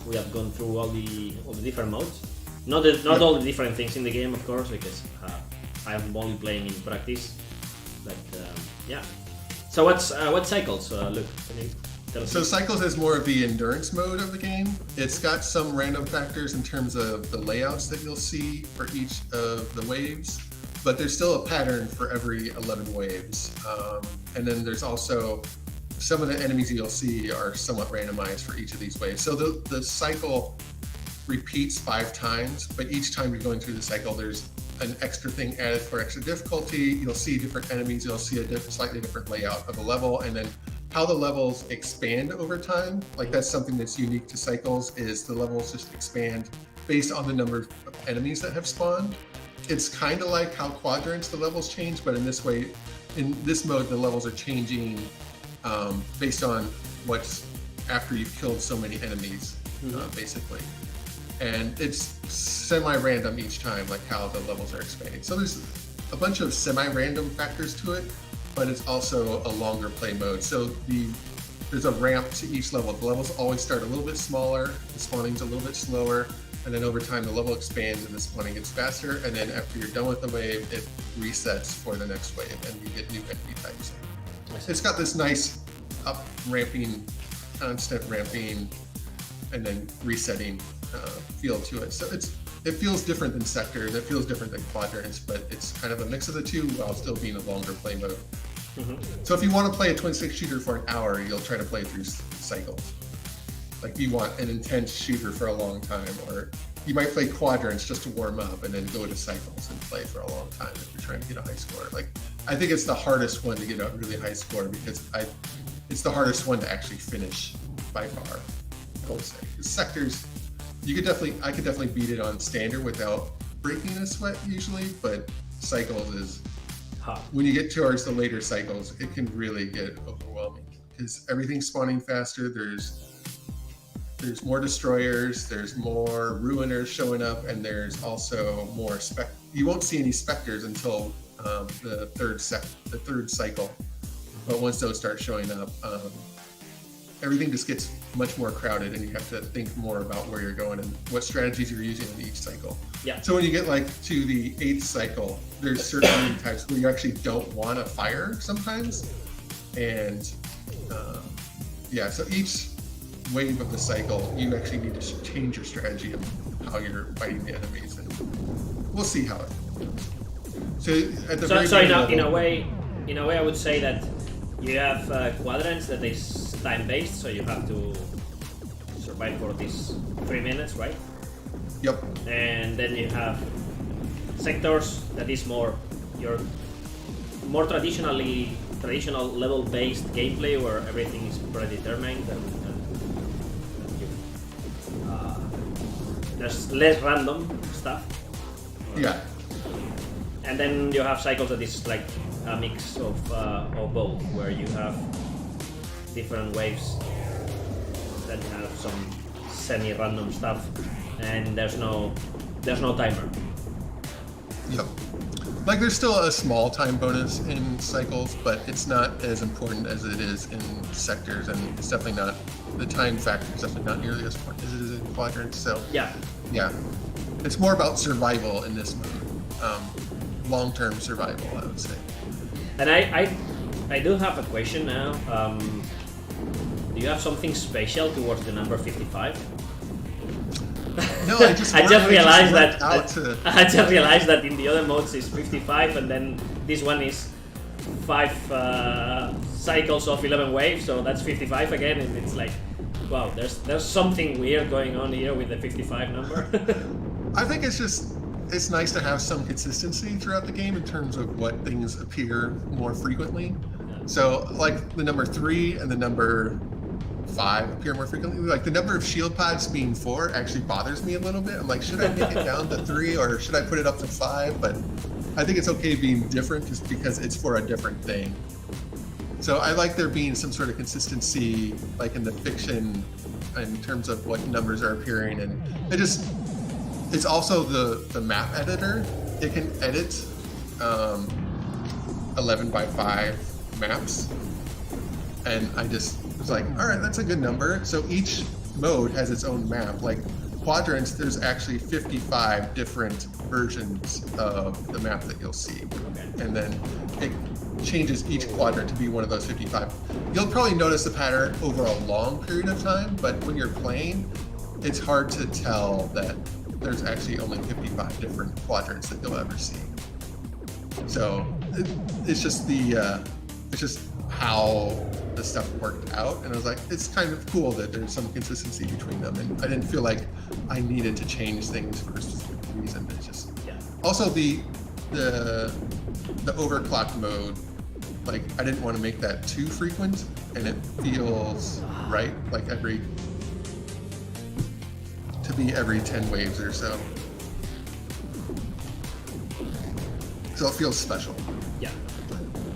we have gone through all the different modes. Not all the different things in the game, of course, because I am only playing in practice. But yeah. So what cycles? Luke, can you tell us? So cycles is more of the endurance mode of the game. It's got some random factors in terms of the layouts that you'll see for each of the waves, but there's still a pattern for every 11 waves. And then there's also some of the enemies you'll see are somewhat randomized for each of these waves. So the cycle repeats 5 times, but each time you're going through the cycle, there's an extra thing added for extra difficulty. You'll see different enemies. You'll see a slightly different layout of a level, and then how the levels expand over time. Like that's something that's unique to Cycles, is the levels just expand based on the number of enemies that have spawned. It's kind of like how Quadrants, the levels change, but in this way, in this mode, the levels are changing based on what's after you've killed so many enemies, basically. And it's semi-random each time, like how the levels are expanding. So there's a bunch of semi-random factors to it, but it's also a longer play mode. So there's a ramp to each level. The levels always start a little bit smaller, the spawning's a little bit slower, and then over time the level expands and the spawning gets faster, and then after you're done with the wave, it resets for the next wave and you get new enemy types. It's got this nice up ramping, constant ramping, and then resetting feel to it. So it feels different than Sectors, it feels different than Quadrants, but it's kind of a mix of the two while still being a longer play mode. So if you want to play a twin stick shooter for an hour, you'll try to play through Cycles. Like you want an intense shooter for a long time, or you might play Quadrants just to warm up and then go to Cycles and play for a long time if you're trying to get a high score. Like I think it's the hardest one to get a really high score because it's the hardest one to actually finish by far. I would say Sectors, I could definitely beat it on standard without breaking a sweat usually, but Cycles is when you get towards the later Cycles, it can really get overwhelming because everything's spawning faster. There's more destroyers, there's more ruiners showing up, and there's also more you won't see any specters until the third cycle. But once those start showing up, everything just gets much more crowded, and you have to think more about where you're going and what strategies you're using in each cycle. Yeah. So when you get like to the 8th cycle, there's certain enemy types where you actually don't want to fire sometimes, and so each wave of the cycle, you actually need to change your strategy of how you're fighting the enemies, and we'll see how it goes. So at the in a way, I would say that you have Quadrants that is time-based, so you have to survive for these 3 minutes, right? Yep. And then you have Sectors that is more traditional level-based gameplay where everything is predetermined and there's less random stuff. Yeah. And then you have Cycles that is like a mix of both, where you have different waves that have some semi-random stuff, and there's no timer. Yep. Like there's still a small time bonus in Cycles, but it's not as important as it is in Sectors, and it's definitely not, the time factor is definitely not nearly as important as it is in Quadrants. So yeah, it's more about survival in this mode, long-term survival, I would say. And I do have a question now. Do you have something special towards the number 55? No, I just realized that in the other modes it's 55, and then this one is 5 cycles of 11 waves, so that's 55 again, and it's like, wow, there's something weird going on here with the 55 number. I think it's nice to have some consistency throughout the game in terms of what things appear more frequently. Yeah. So like the number 3 and the number 5 appear more frequently. Like the number of shield pods being 4 actually bothers me a little bit. I'm like, should I make it down to 3 or should I put it up to 5? But I think it's okay being different just because it's for a different thing. So I like there being some sort of consistency, like in the fiction, in terms of what numbers are appearing, and it's also the map editor. It can edit 11 by 5 maps, and I just was like, all right, that's a good number. So each mode has its own map. Like Quadrants, there's actually 55 different versions of the map that you'll see, and then it changes each quadrant to be one of those 55. You'll probably notice the pattern over a long period of time, but when you're playing, it's hard to tell that there's actually only 55 different quadrants that you'll ever see. So it's just how the stuff worked out, and I was like, it's kind of cool that there's some consistency between them, and I didn't feel like I needed to change things for a specific reason. It's just Also, the overclock mode, like I didn't want to make that too frequent, and it feels right, like to be every 10 waves or so. So it feels special. Yeah.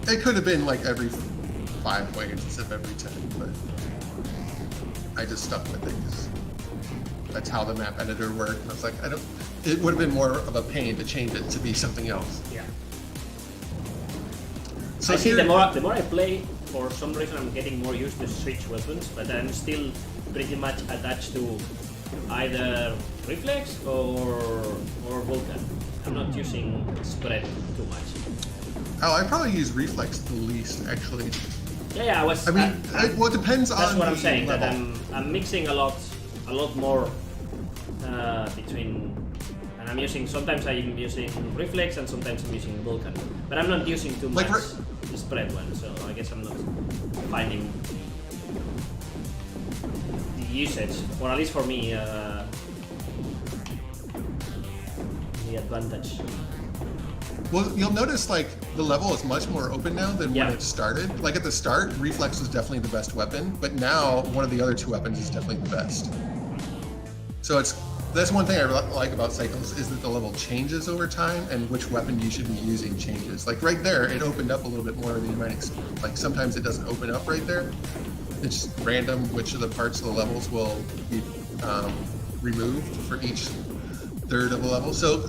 It could have been like every 5 waves instead of every 10, but I just stuck with it because that's how the map editor worked. I was like, it would have been more of a pain to change it to be something else. Yeah. So I see the more I play, for some reason I'm getting more used to switch weapons, but I'm still pretty much attached to either reflex or Vulcan. I'm not using spread too much. Oh, I probably use reflex the least, actually. Yeah, I mean, well, it depends on. That's what I'm saying. level. That I'm mixing a lot more between, and I'm using. Sometimes I'm using reflex, and sometimes I'm using Vulcan. But I'm not using too much the spread one, so I guess I'm not finding the usage, or at least for me, the advantage. Well, you'll notice like the level is much more open now than when it started. Like at the start, reflex was definitely the best weapon, but now one of the other 2 weapons is definitely the best. So that's one thing I like about Cycles is that the level changes over time and which weapon you should be using changes. Like right there, it opened up a little bit more than you might expect. Like sometimes it doesn't open up right there. It's random which of the parts of the levels will be removed for each third of the level. So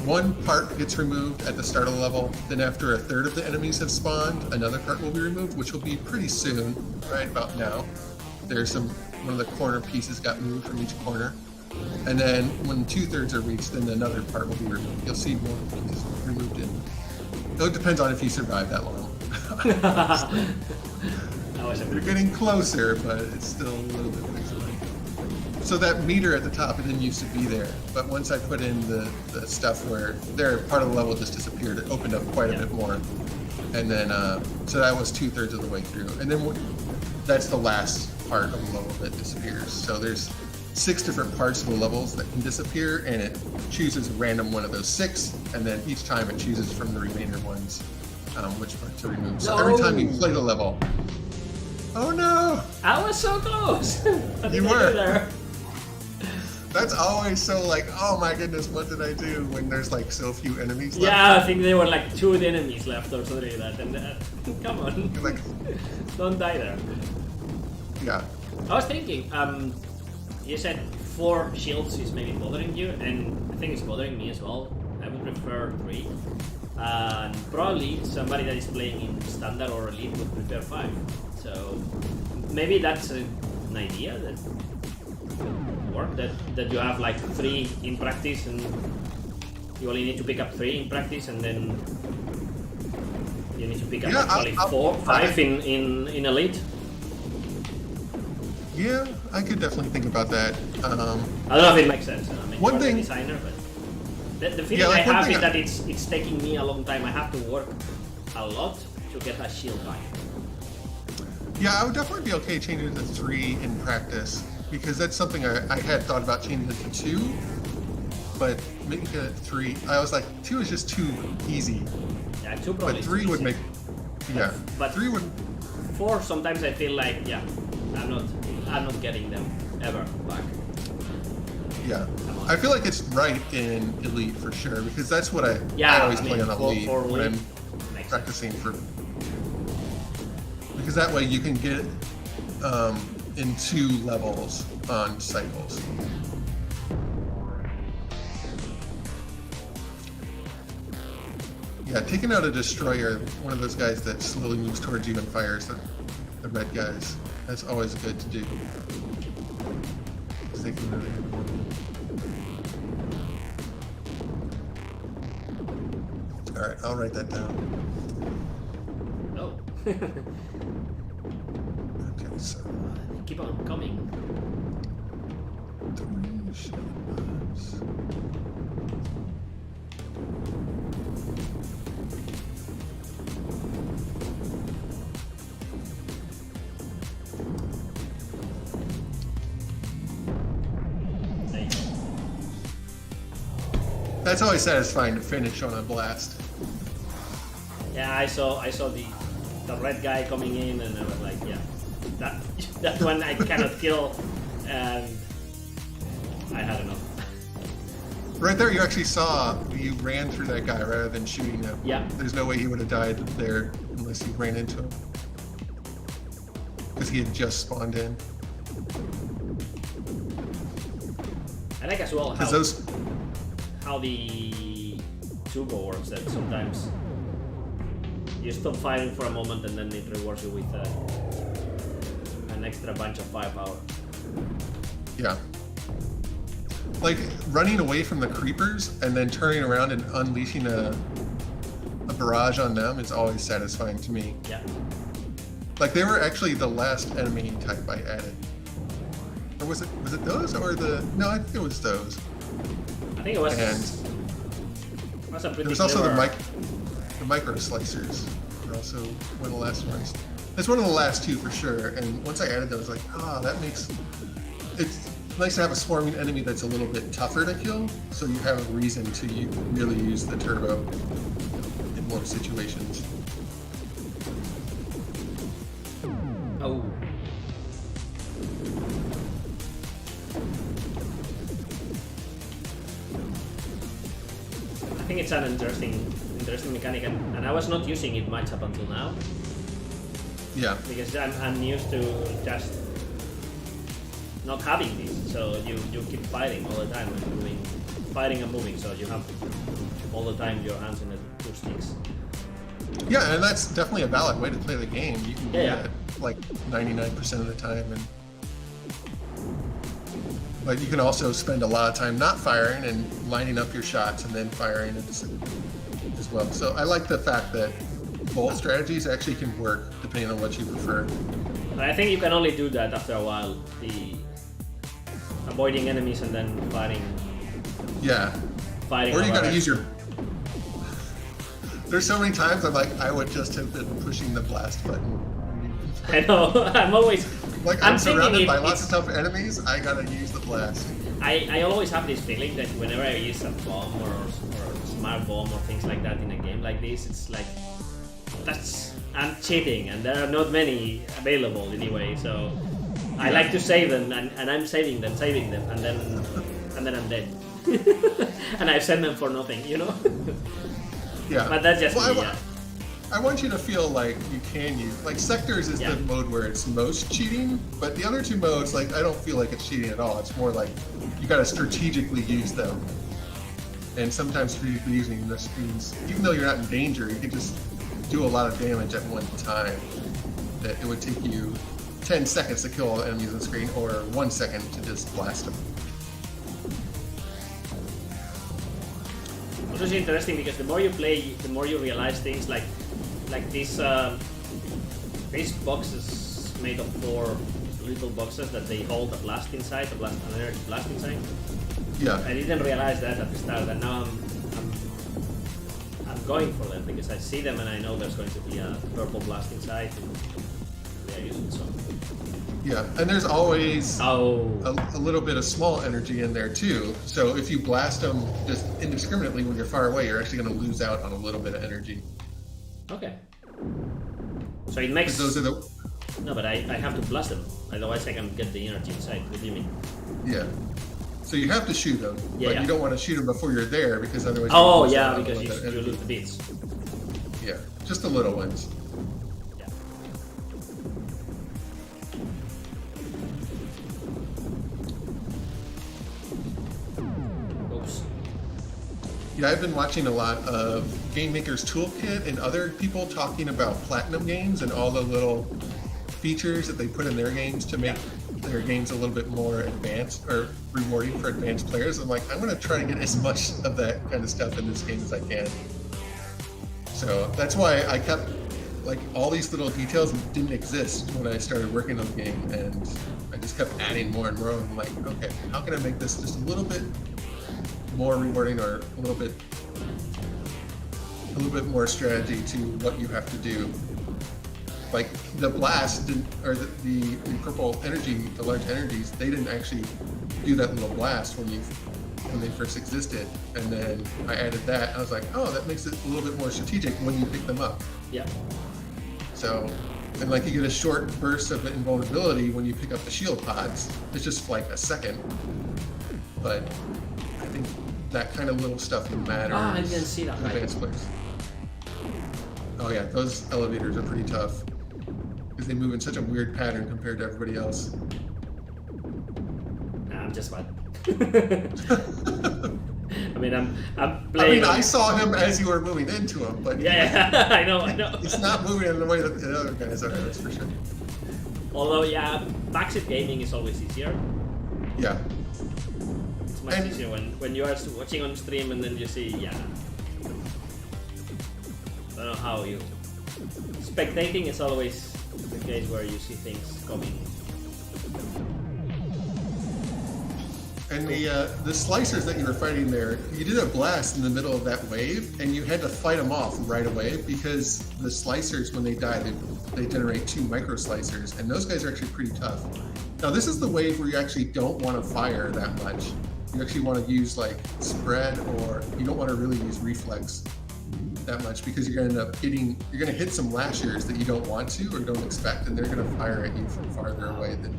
one part gets removed at the start of the level, then after a third of the enemies have spawned, another part will be removed, which will be pretty soon, right about now. There's one of the corner pieces got moved from each corner. And then when 2/3 are reached, then another part will be removed. You'll see more things removed in. It depends on if you survive that long. You're getting closer, but it's still a little bit pixelated. So that meter at the top, it didn't used to be there, but once I put in the stuff where part of the level just disappeared, it opened up quite a bit more. And then, so that was 2/3 of the way through. And then that's the last part of the level that disappears. So there's 6 different parts of the levels that can disappear, and it chooses a random one of those 6, and then each time it chooses from the remainder ones which part to remove. So every time you play the level, oh no! I was so close! You were! There? That's always so like, oh my goodness, what did I do when there's like so few enemies left? Yeah, I think there were like 2 enemies left or something like that, and come on, like, don't die there. Yeah. I was thinking, you said 4 shields is maybe bothering you, and I think it's bothering me as well. I would prefer 3. And probably somebody that is playing in standard or elite would prefer 5. So maybe that's an idea that work, that you have like 3 in practice, and you only need to pick up 3 in practice, and then you need to pick up actually 5 in elite. Yeah, I could definitely think about that. I don't know if it makes sense. I mean, one you're thing, the designer, but the feeling I have is that it's taking me a long time. I have to work a lot to get that shield back. Yeah, I would definitely be okay changing it to 3 in practice, because that's something I had thought about changing it to 2, but making it 3, I was like, 2 is just too easy. Yeah, 2 probably. But 3 would make, yeah. But 3 would. 4 sometimes I feel like, yeah, I'm not getting them ever back. Yeah, I feel like it's right in elite for sure, because that's what I always play on elite when I'm practicing for. Because that way you can get in 2 levels on cycles. Yeah, taking out a destroyer, one of those guys that slowly moves towards you and fires the red guys, that's always good to do. They can really hit. All right, I'll write that down. Oh. Okay, so keep on coming. 3 shots. That's always satisfying to finish on a blast. Yeah, I saw the red guy coming in, and I was like, yeah, that one I cannot kill, and I had enough. Right there, you actually saw you ran through that guy rather than shooting him. Yeah. There's no way he would have died there unless you ran into him. Because he had just spawned in. I like as well how the turbo works, that sometimes you stop firing for a moment and then it rewards you with an extra bunch of firepower. Yeah. Like running away from the creepers and then turning around and unleashing a barrage on them is always satisfying to me. Yeah. Like they were actually the last enemy type I added. Or was it those or the? No, I think it was those. I think it was. And was a pretty there was also the clever- micro slicers. Were also one of the last ones. It's one of the last two for sure. And once I added those, like, that makes it's nice to have a swarming enemy that's a little bit tougher to kill, so you have a reason to really use the turbo in more situations. Oh. I think it's an interesting mechanic, and I was not using it much up until now. Yeah. Because I'm used to just not having this, so you keep fighting all the time and fighting and moving, so you have all the time your hands on the two sticks. Yeah, and that's definitely a valid way to play the game. You can do Yeah. that like 99% of the time, but you can also spend a lot of time not firing and lining up your shots and then firing as well. So I like the fact that both strategies actually can work depending on what you prefer. But I think you can only do that after a while. The avoiding enemies and then fighting. Yeah. Fighting. Or you gotta over- use your... There's so many times I'm like, I would just have been pushing the blast button. I know. I'm always. Like, I'm surrounded by lots of tough enemies, I gotta use the blast. I always have this feeling that whenever I use a bomb or smart bomb or things like that in a game like this, it's like I'm cheating, and there are not many available anyway. So I like to save them, and I'm saving them, and then I'm dead, and I've sent them for nothing, you know. Yeah. But that's just me. I want you to feel like you can use, like Sectors is the mode where it's most cheating, but the other two modes, like I don't feel like it's cheating at all. It's more like you gotta strategically use them. And sometimes strategically using the screens, even though you're not in danger, you can just do a lot of damage at one time. That it would take you 10 seconds to kill all the enemies on the screen, or 1 second to just blast them. Also, it's interesting because the more you play, the more you realize things like these boxes made of 4 little boxes that they hold a blast inside, an energy blast inside. Yeah. I didn't realize that at the start, and now I'm going for them because I see them and I know there's going to be a purple blast inside. And they are using some. Yeah, and there's always a little bit of small energy in there too. So if you blast them just indiscriminately when you're far away, you're actually going to lose out on a little bit of energy. Okay. So it makes. Those are the. No, but I have to blast them. Otherwise, I can get the energy inside. What do you mean? Yeah. So you have to shoot them, Yeah, but yeah. you don't want to shoot them before you're there because otherwise. Oh you yeah, lose out because on you that energy. lose the beats. Yeah, just the little ones. Yeah. Oops. Yeah, I've been watching a lot of Game Maker's Toolkit and other people talking about Platinum games and all the little features that they put in their games to make their games a little bit more advanced or rewarding for advanced players. I'm like, I'm going to try to get as much of that kind of stuff in this game as I can. So that's why I kept, like, all these little details didn't exist when I started working on the game, and I just kept adding more and more. I'm like, okay, how can I make this just a little bit more rewarding, or a little bit more strategy to what you have to do. Like the blast didn't, or the purple energy, the large energies, they didn't actually do that little blast when you when they first existed, and then I added that. I was like, oh, that makes it a little bit more strategic when you pick them up. Yeah. So, and like you get a short burst of invulnerability when you pick up the shield pods. It's just like a second, but I think that kind of little stuff matters. Ah, I didn't see that. in advanced players. Oh yeah, those elevators are pretty tough because they move in such a weird pattern compared to everybody else. Nah, I'm just bad. I mean, I'm playing. I saw him as you were moving into him, but yeah, I know. He's not moving in the way that the other guys are. That's for sure. Although, yeah, backseat gaming is always easier. Yeah. It's much easier when you are watching on stream and then you see, yeah. I don't know how you. Spectating is always the case where you see things coming. And the slicers that you were fighting there, you did a blast in the middle of that wave, and you had to fight them off right away because the slicers, when they die, they generate 2 micro slicers, and those guys are actually pretty tough. Now this is the wave where you actually don't want to fire that much. You actually want to use like spread, or you don't want to really use reflex that much because you're going to end up you're going to hit some lashers that you don't want to or don't expect, and they're going to fire at you from farther away than.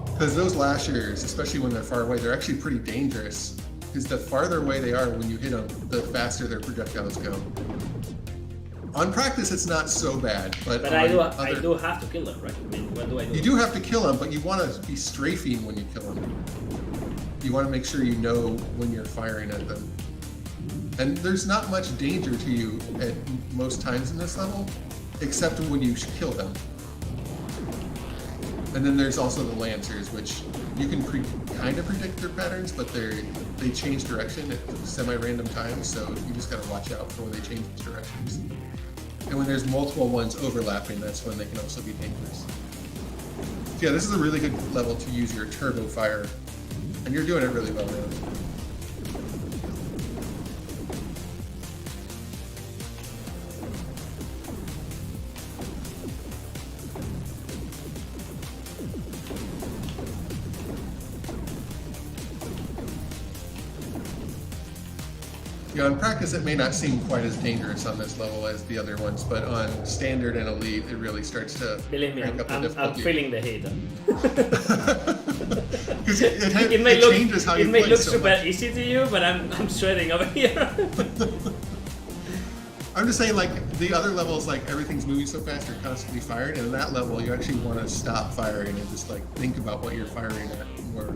Because those lashers, especially when they're far away, they're actually pretty dangerous. Because the farther away they are when you hit them, the faster their projectiles go. On practice, it's not so bad, but I do have to kill them, right? I mean, what do I do? You do have to kill them, but you want to be strafing when you kill them. You want to make sure you know when you're firing at them. And there's not much danger to you at most times in this level, except when you kill them. And then there's also the Lancers, which you can kind of predict their patterns, but they change direction at semi-random times, so you just gotta watch out for when they change directions. And when there's multiple ones overlapping, that's when they can also be dangerous. So yeah, this is a really good level to use your turbo fire, and you're doing it really well now. Yeah, in practice it may not seem quite as dangerous on this level as the other ones, but on standard and elite it really starts to Believe me, I'm feeling the heat. Because it may changes how you play. It may look so super much. easy to you, but I'm sweating over here. I'm just saying, like, the other levels, like, everything's moving so fast, you're constantly firing, and in that level, you actually want to stop firing and just, like, think about what you're firing at more.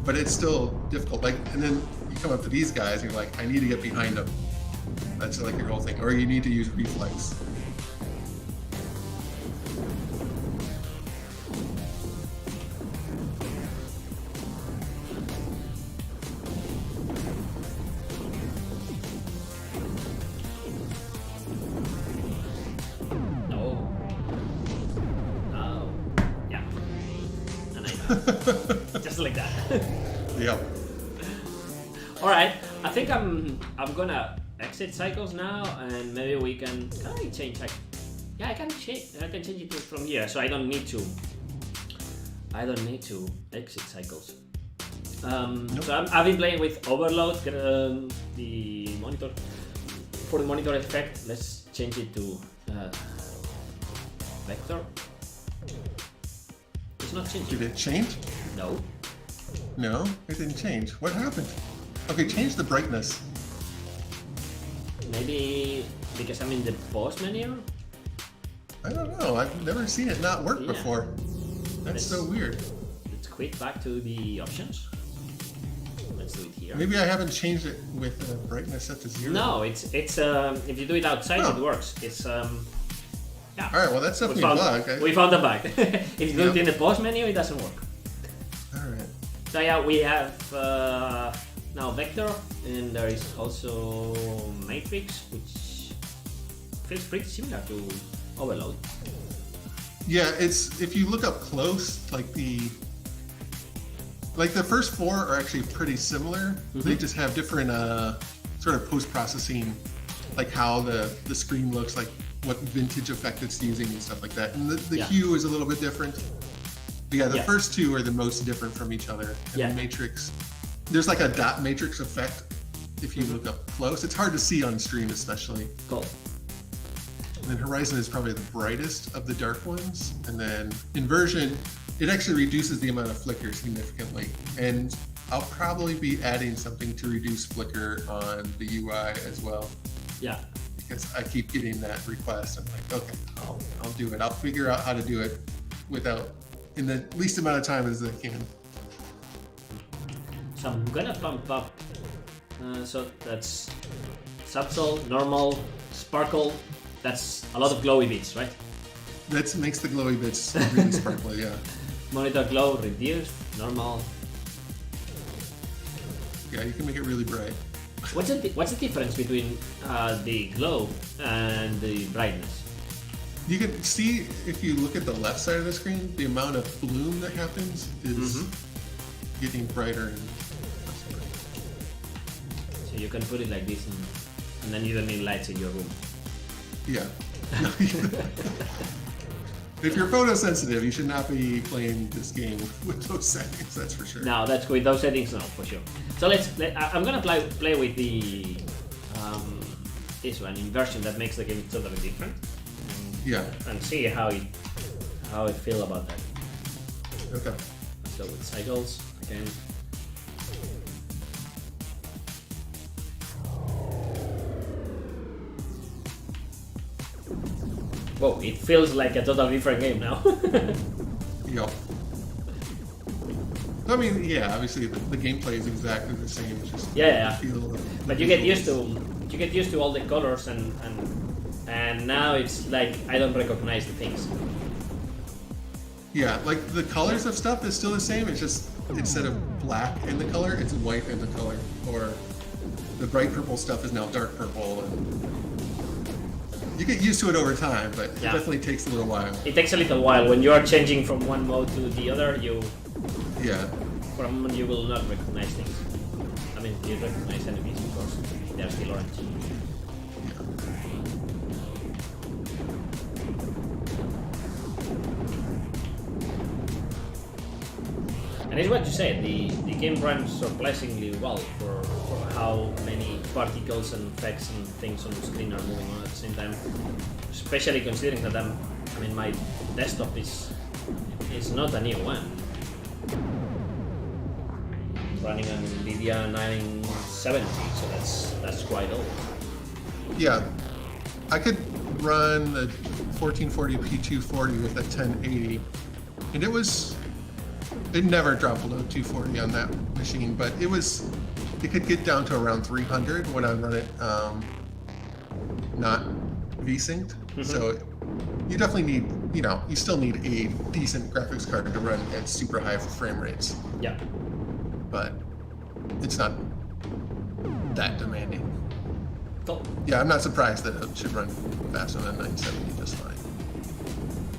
But it's still difficult. Like, and then you come up to these guys, and you're like, I need to get behind them. That's, like, your whole thing. Or you need to use reflex. Just like that. Yep. All right, I think I'm gonna exit cycles now, and maybe we can I change. Yeah, I can change it from here, so I don't need to exit cycles. Nope. So I've been playing with overload, the monitor. For the monitor effect, let's change it to vector. It's not changing. Did it change? No. No, it didn't change. What happened? Okay, change the brightness. Maybe because I'm in the pause menu? I don't know. I've never seen it not work before. That's so weird. Let's quit back to the options. Let's do it here. Maybe I haven't changed it with brightness set to 0. No, it's if you do it outside, it works. It's yeah. All right, well that's definitely a bug. We found a bug. If you do it in the pause menu, it doesn't work. All right. So yeah, we have now vector, and there is also matrix, which feels pretty similar to overload. Yeah, it's if you look up close, like the first 4 are actually pretty similar. Mm-hmm. They just have different sort of post-processing, like how the screen looks, like what vintage effect it's using and stuff like that. And the hue is a little bit different. Yeah, the Yeah. first two are the most different from each other. And Yeah. the matrix, there's like a dot matrix effect if you look up close. It's hard to see on stream, especially. Cool. And then Horizon is probably the brightest of the dark ones. And then Inversion, it actually reduces the amount of flicker significantly. And I'll probably be adding something to reduce flicker on the UI as well. Yeah. Because I keep getting that request. I'm like, okay, I'll do it. I'll figure out how to do it without, in the least amount of time as I can. So I'm gonna pump up. So that's subtle, normal, sparkle. That's a lot of glowy bits, right? That makes the glowy bits really sparkly, yeah. Monitor glow, reduced, normal. Yeah, you can make it really bright. What's the difference between the glow and the brightness? You can see, if you look at the left side of the screen, the amount of bloom that happens is getting brighter. So you can put it like this, and then you don't need lights in your room. Yeah. If you're photosensitive, you should not be playing this game with those settings, that's for sure. No, that's with those settings, no, for sure. So I'm gonna play with the this one inversion that makes the game totally different. Yeah. And see how I feel about that. Okay. So with cycles again. Whoa, it feels like a totally different game now. Yep. I mean, yeah, obviously the gameplay is exactly the same. It's just Yeah. feel But you get used to all the colors and now it's like I don't recognize the things. Yeah, like the colors of stuff is still the same. It's just instead of black in the color, it's white in the color. Or the bright purple stuff is now dark purple. And you get used to it over time, but it definitely takes a little while. It takes a little while when you are changing from one mode to the other. For a moment you will not recognize things. I mean, you recognize enemies, of course. They are still orange. And it's what you said, the game runs surprisingly well for how many particles and effects and things on the screen are moving on at the same time. Especially considering that my desktop is not a new one. It's running on NVIDIA 970, so that's quite old. Yeah, I could run the 1440p 240 with a 1080, and it never dropped below 240 on that machine, but it could get down to around 300 when I run it not V-synced. So you definitely need, you still need a decent graphics card to run at super high frame rates. Yeah. But it's not that demanding. Cool. Yeah, I'm not surprised that it should run faster than 970 just fine.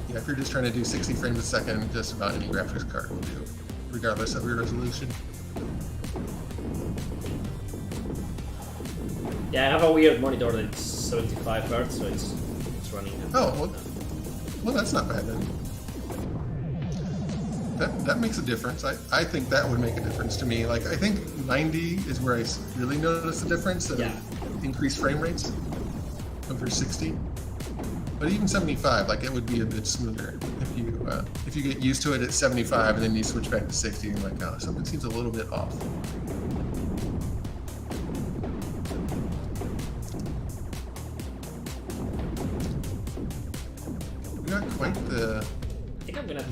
Yeah, if you're just trying to do 60 frames a second, just about any graphics card will do, regardless of your resolution. Yeah, I have a weird monitor that's 75 Hz, so it's running. Oh, well, that's not bad then. That makes a difference. I think that would make a difference to me. Like, I think 90 is where I really notice the difference, increased frame rates over 60. But even 75, like, it would be a bit smoother if you get used to it at 75 and then you switch back to 60 and like, oh, something seems a little bit off. Not quite the. I think I'm gonna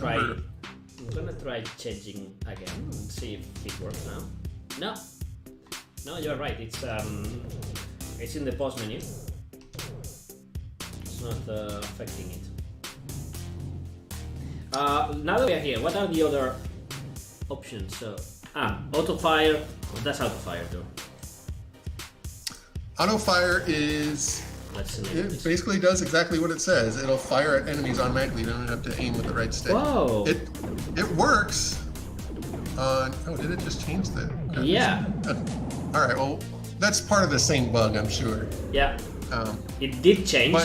try changing again and see if it works now. No, you're right. It's in the pause menu. It's not affecting it. Now that we are here, what are the other options? So, auto fire. What does auto fire do? Auto fire is. It basically does exactly what it says. It'll fire at enemies automatically. You don't have to aim with the right stick. Whoa! It works. Did it just change the? Yeah. All right. Well, that's part of the same bug, I'm sure. Yeah. It did change.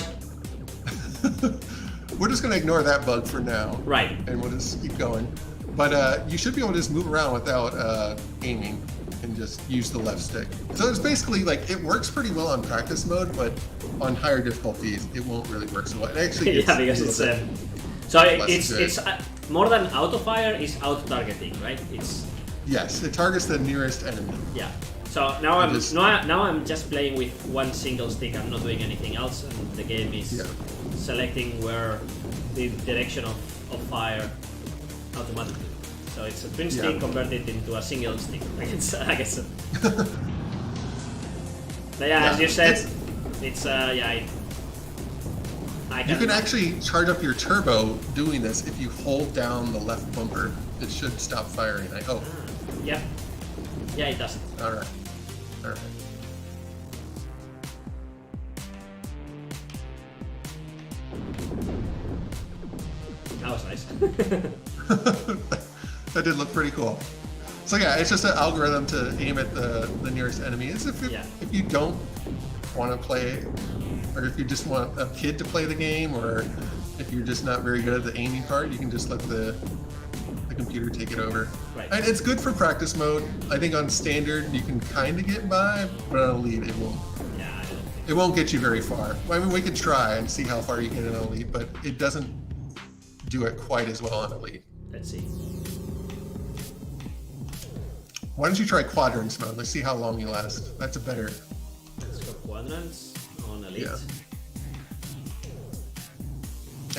we're just going to ignore that bug for now. Right. And we'll just keep going. But you should be able to just move around without aiming and just use the left stick. So it's basically like, it works pretty well on practice mode, but on higher difficulties, it won't really work so well. It actually gets because it's so it's more than auto fire is auto targeting, right? It's yes, it targets the nearest enemy. Yeah. So now I'm just playing with one single stick. I'm not doing anything else, and the game is selecting where the direction of fire automatically. So it's a twin stick converted into a single stick. I guess. But as you said, it's you can actually charge up your turbo doing this if you hold down the left bumper. It should stop firing, I hope. Yeah, it does. All right. That was nice. That did look pretty cool. So yeah, it's just an algorithm to aim at the nearest enemy. It's if you don't want to play, or if you just want a kid to play the game, or if you're just not very good at the aiming part, you can just let the computer take it over. Right. And it's good for practice mode. I think on standard you can kind of get by, but on elite it won't. Yeah, I don't think it won't get you very far. I mean, we could try and see how far you get in elite, but it doesn't do it quite as well on elite. Let's see. Why don't you try quadrants mode? Let's see how long you last. That's a better. Let's go quadrants on elite. Yeah.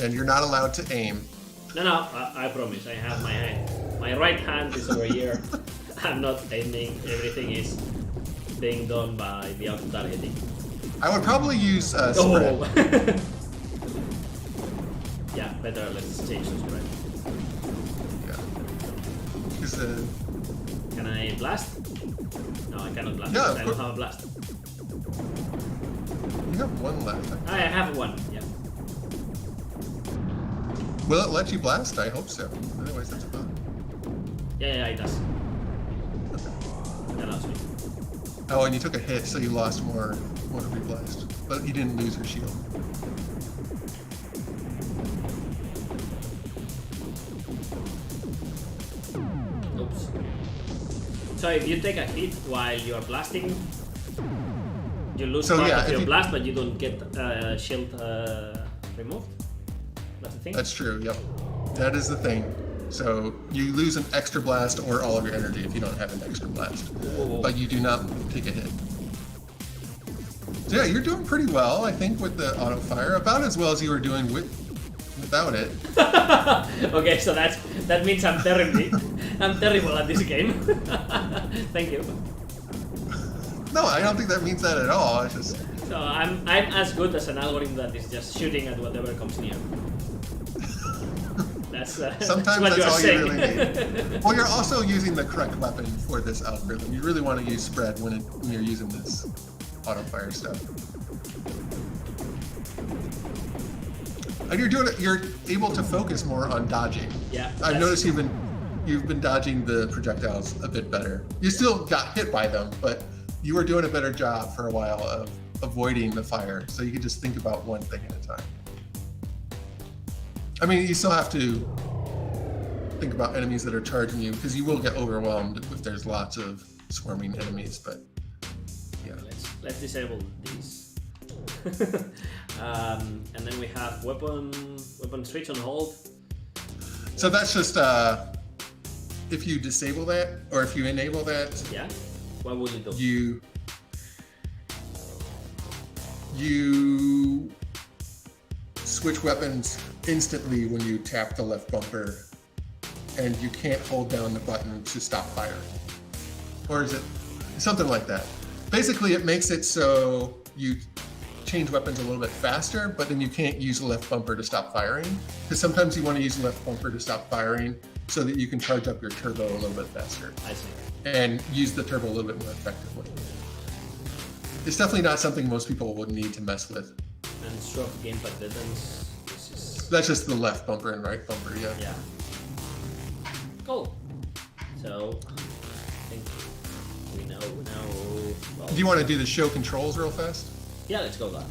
And you're not allowed to aim. No, I promise. I have my hand. My right hand is over here. I'm not aiming. Everything is being done by the auto targeting. I would probably use spread. Yeah, better. Let's change the spread. Yeah. Can I blast? No, I cannot blast. Yeah, I don't have a blast. You have one left. I have one. Yeah. Will it let you blast? I hope so. Otherwise, that's fine. Yeah, it does. That allows me. Oh, and you took a hit, so you lost more of your blast. But you didn't lose your shield. Oops. So if you take a hit while you are blasting, you lose part of your blast, but you don't get shield removed? That's the thing? That's true, yep. That is the thing. So you lose an extra blast or all of your energy if you don't have an extra blast. Whoa. But you do not take a hit. So yeah, you're doing pretty well, I think, with the auto fire. About as well as you were doing without it. Okay, so that means I'm terrible at this game. Thank you. No, I don't think that means that at all. It's just so I'm as good as an algorithm that is just shooting at whatever comes near. That's sometimes what that's all saying. you really need. Well, you're also using the correct weapon for this algorithm. You really want to use spread when you're using this auto fire stuff. And you're able to focus more on dodging. Yeah. I've noticed you've been dodging the projectiles a bit better. You still got hit by them, but you were doing a better job for a while of avoiding the fire, so you could just think about one thing at a time. I mean, you still have to think about enemies that are charging you, because you will get overwhelmed if there's lots of swarming enemies, but yeah. Let's disable these. And then we have weapon switch on hold. So that's just if you disable that, or if you enable that. Yeah. What will it do? You switch weapons instantly when you tap the left bumper, and you can't hold down the button to stop firing. Or is it something like that? Basically, it makes it so you change weapons a little bit faster, but then you can't use the left bumper to stop firing. Because sometimes you want to use the left bumper to stop firing so that you can charge up your turbo a little bit faster. I see. And use the turbo a little bit more effectively. It's definitely not something most people would need to mess with. And stroke gamepad buttons. That's just the left bumper and right bumper, yeah. Yeah. Cool. So, I think we know now. Well, Do you want to do the show controls real fast? yeah, let's go that.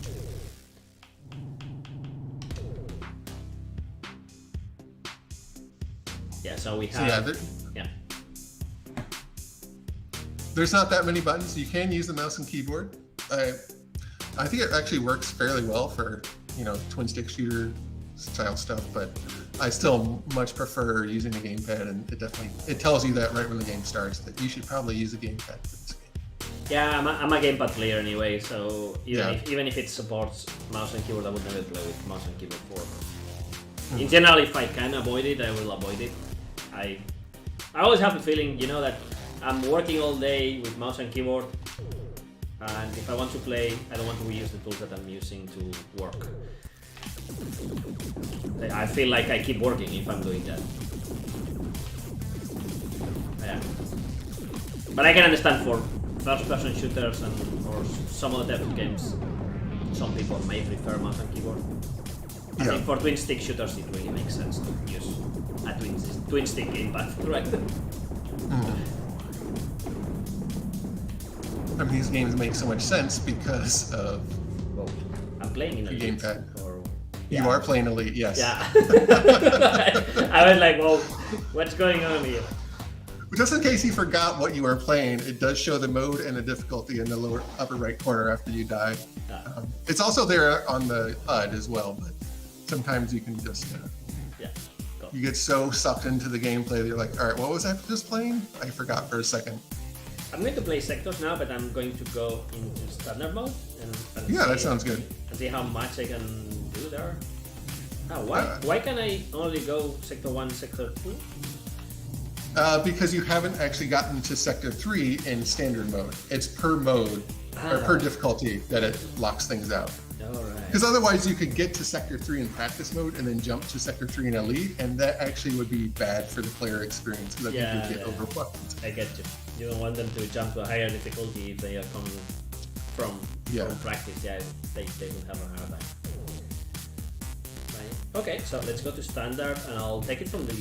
So we So have. yeah, Yeah. there's not that many buttons. You can use the mouse and keyboard. I think it actually works fairly well for twin stick shooter style stuff, but I still much prefer using the gamepad, and it tells you that right when the game starts that you should probably use the gamepad for this game. Yeah, I'm a gamepad player anyway, so Yeah. even if it supports mouse and keyboard, I would never play with mouse and keyboard for. In general, if I can avoid it, I will avoid it. I always have the feeling, that I'm working all day with mouse and keyboard, and if I want to play, I don't want to use the tools that I'm using to work. I feel like I keep working if I'm doing that. Yeah. But I can understand for first-person shooters or some other type of games, some people may prefer mouse and keyboard. I think for twin stick shooters it really makes sense to use a twin stick gamepad, right? I mean, these games make so much sense because of Well, I'm playing in a the gamepad. Or, You are playing Elite, yes. Yeah. I was like, well, what's going on here? Just in case you forgot what you were playing, it does show the mode and the difficulty in the lower upper right corner after you die. It's also there on the HUD as well, but sometimes you can just Cool. you get so sucked into the gameplay that you're like, all right, what was I just playing? I forgot for a second. I'm going to play sectors now, but I'm going to go into standard mode and Yeah, that see- sounds good. and see how much I can do there. Why can I only go sector 1, sector 2? Because you haven't actually gotten to Sector 3 in standard mode. It's per mode, or per difficulty, that it locks things out. Alright. Because otherwise you could get to Sector 3 in practice mode and then jump to Sector 3 in Elite, and that actually would be bad for the player experience, because I think you'd get overwhelmed. I get you. You don't want them to jump to a higher difficulty if they are coming from practice. Yeah, they will have a hard time. Right. Okay, so let's go to standard, and I'll take it from the.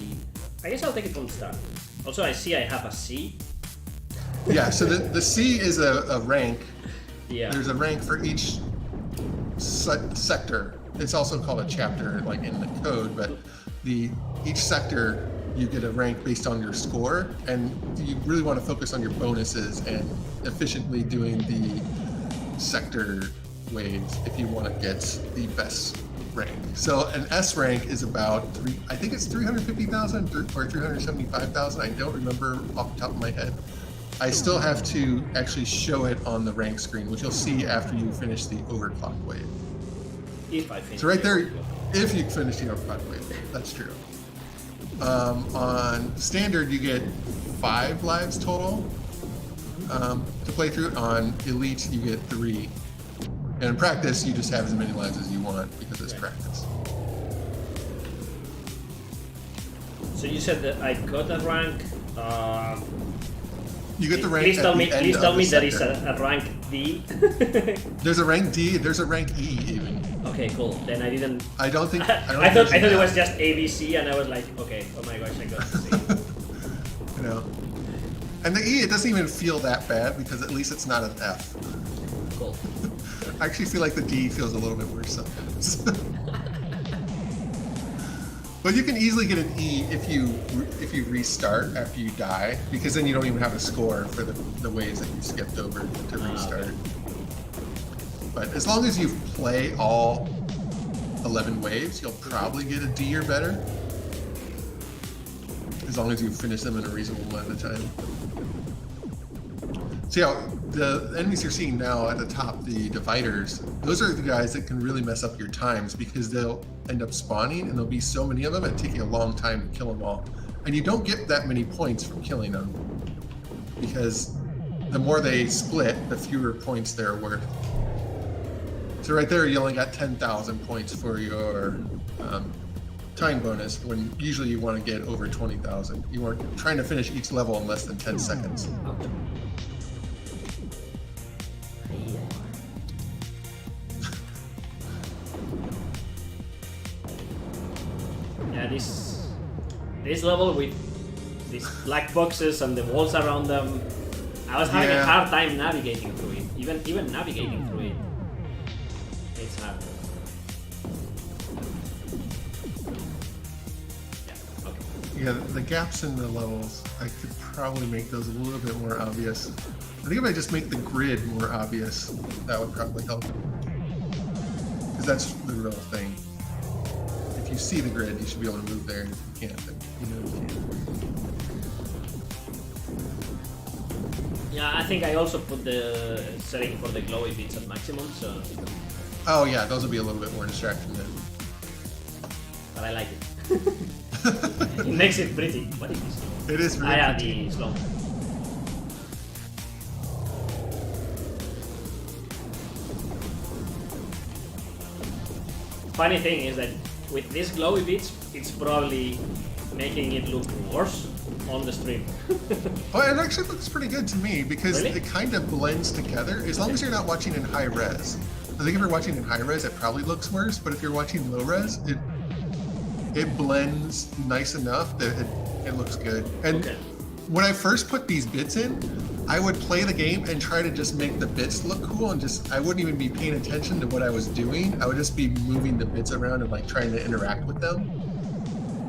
I guess I'll take it from the start. Also, I see I have a C. Yeah, so the C is a rank. Yeah. There's a rank for each sector. It's also called a chapter, like in the code, but each sector you get a rank based on your score, and you really want to focus on your bonuses and efficiently doing the sector waves if you want to get the best rank. So an S rank is about I think it's 350,000 or 375,000. I don't remember off the top of my head. I still have to actually show it on the rank screen, which you'll see after you finish the overclock wave. If I finish. So right there, if you finish the overclock wave, that's true. On standard, you get 5 lives total to play through. On elite, you get 3. And in practice, you just have as many lives as you want because it's practice. So you said that I got a rank. You get the rank. Please tell me. Please Please tell me there is a rank D. There's a rank D. There's a rank E even. Okay, cool. Then I didn't. I don't think. I thought it was just A, B, C, and I was like, okay, oh my gosh, I got C. You know. And the E, it doesn't even feel that bad because at least it's not an F. Cool. I actually feel like the D feels a little bit worse sometimes. But you can easily get an E if you restart after you die, because then you don't even have a score for the waves that you skipped over to restart. Okay. But as long as you play all 11 waves, you'll probably get a D or better. As long as you finish them in a reasonable amount of time. So yeah, the enemies you're seeing now at the top, the dividers, those are the guys that can really mess up your times because they'll end up spawning and there'll be so many of them and taking a long time to kill them all. And you don't get that many points from killing them because the more they split, the fewer points they're worth. So right there, you only got 10,000 points for your time bonus when usually you want to get over 20,000. You are trying to finish each level in less than 10 seconds. Yeah, this level with these black boxes and the walls around them, I was having a hard time navigating through it. Even navigating through it, it's hard. Yeah, okay. Yeah, the gaps in the levels, I could probably make those a little bit more obvious. I think if I just make the grid more obvious, that would probably help. Because that's the real thing. If you see the grid, you should be able to move there. And if you can't, then you know you can't. Yeah, I think I also put the setting for the glowy bits at maximum, so. Oh yeah, those will be a little bit more distraction then. But I like it. It makes it pretty. What is this? It is very yeah, pretty. the slow. Funny thing is that with these glowy bits, it's probably making it look worse on the stream. Oh, it actually looks pretty good to me because Really? it kind of blends together. As long as you're not watching in high res. I think if you're watching in high res, it probably looks worse. But if you're watching low res, it blends nice enough that it looks good. And Okay. when I first put these bits in, I would play the game and try to just make the bits look cool, and I wouldn't even be paying attention to what I was doing. I would just be moving the bits around and like trying to interact with them.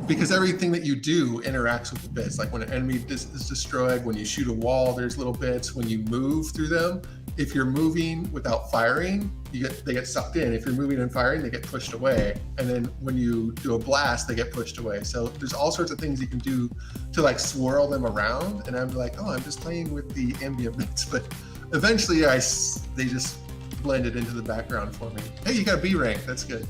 Because everything that you do interacts with the bits. Like when an enemy is destroyed, when you shoot a wall, there's little bits. When you move through them, if you're moving without firing, they get sucked in. If you're moving and firing, they get pushed away. And then when you do a blast, they get pushed away. So there's all sorts of things you can do to like swirl them around. And I'm like, oh, I'm just playing with the ambient bits. But eventually they just blended into the background for me. Hey, you got a B rank. That's good.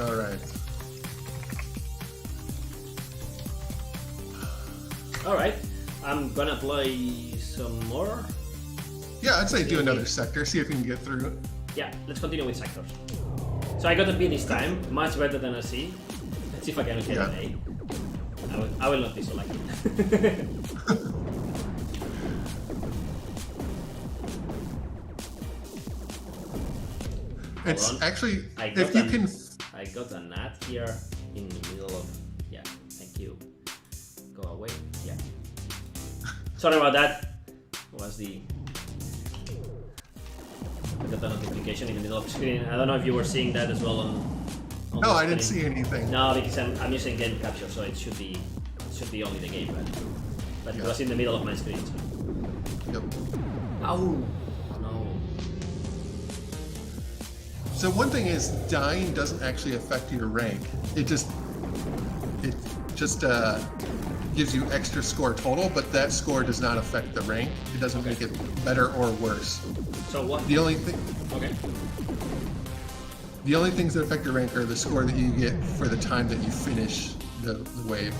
All right. All right, I'm gonna play some more. Yeah, I'd say do another sector. See if you can get through it. Yeah, let's continue with sectors. So I got a B this time, much better than a C. Let's see if I can get an A. I will not be so lucky. It's on. actually, I if you can. I got a gnat here in the middle of. Yeah, thank you. Go away. Yeah. Sorry about that. Was the. I got a notification in the middle of the screen. I don't know if you were seeing that as well on No, the I didn't screen. see anything. No, because I'm using game capture, so it should be only the game, but it Yeah. was in the middle of my screen. So. Yep. Ow! No. So one thing is, dying doesn't actually affect your rank. It just gives you extra score total, but that score does not affect the rank. It doesn't make it better or worse. So what? The only thing. Okay. The only things that affect your rank are the score that you get for the time that you finish the wave.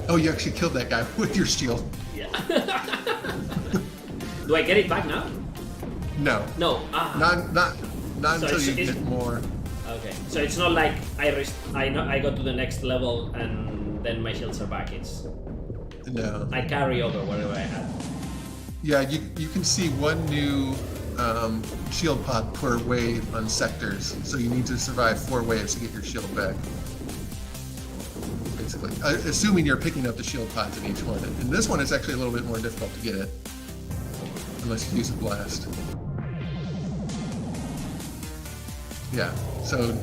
Oh, you actually killed that guy with your shield. Yeah. Do I get it back now? No. No. Ah. Not So until you it's- get more. Okay. So it's not like I got to the next level and then my shields are back. It's No. I carry over whatever I had. Yeah, you can see one new shield pod per wave on sectors, so you need to survive 4 waves to get your shield back. Basically, assuming you're picking up the shield pods in each one. In this one, it's actually a little bit more difficult to get it, unless you use a blast. Yeah, so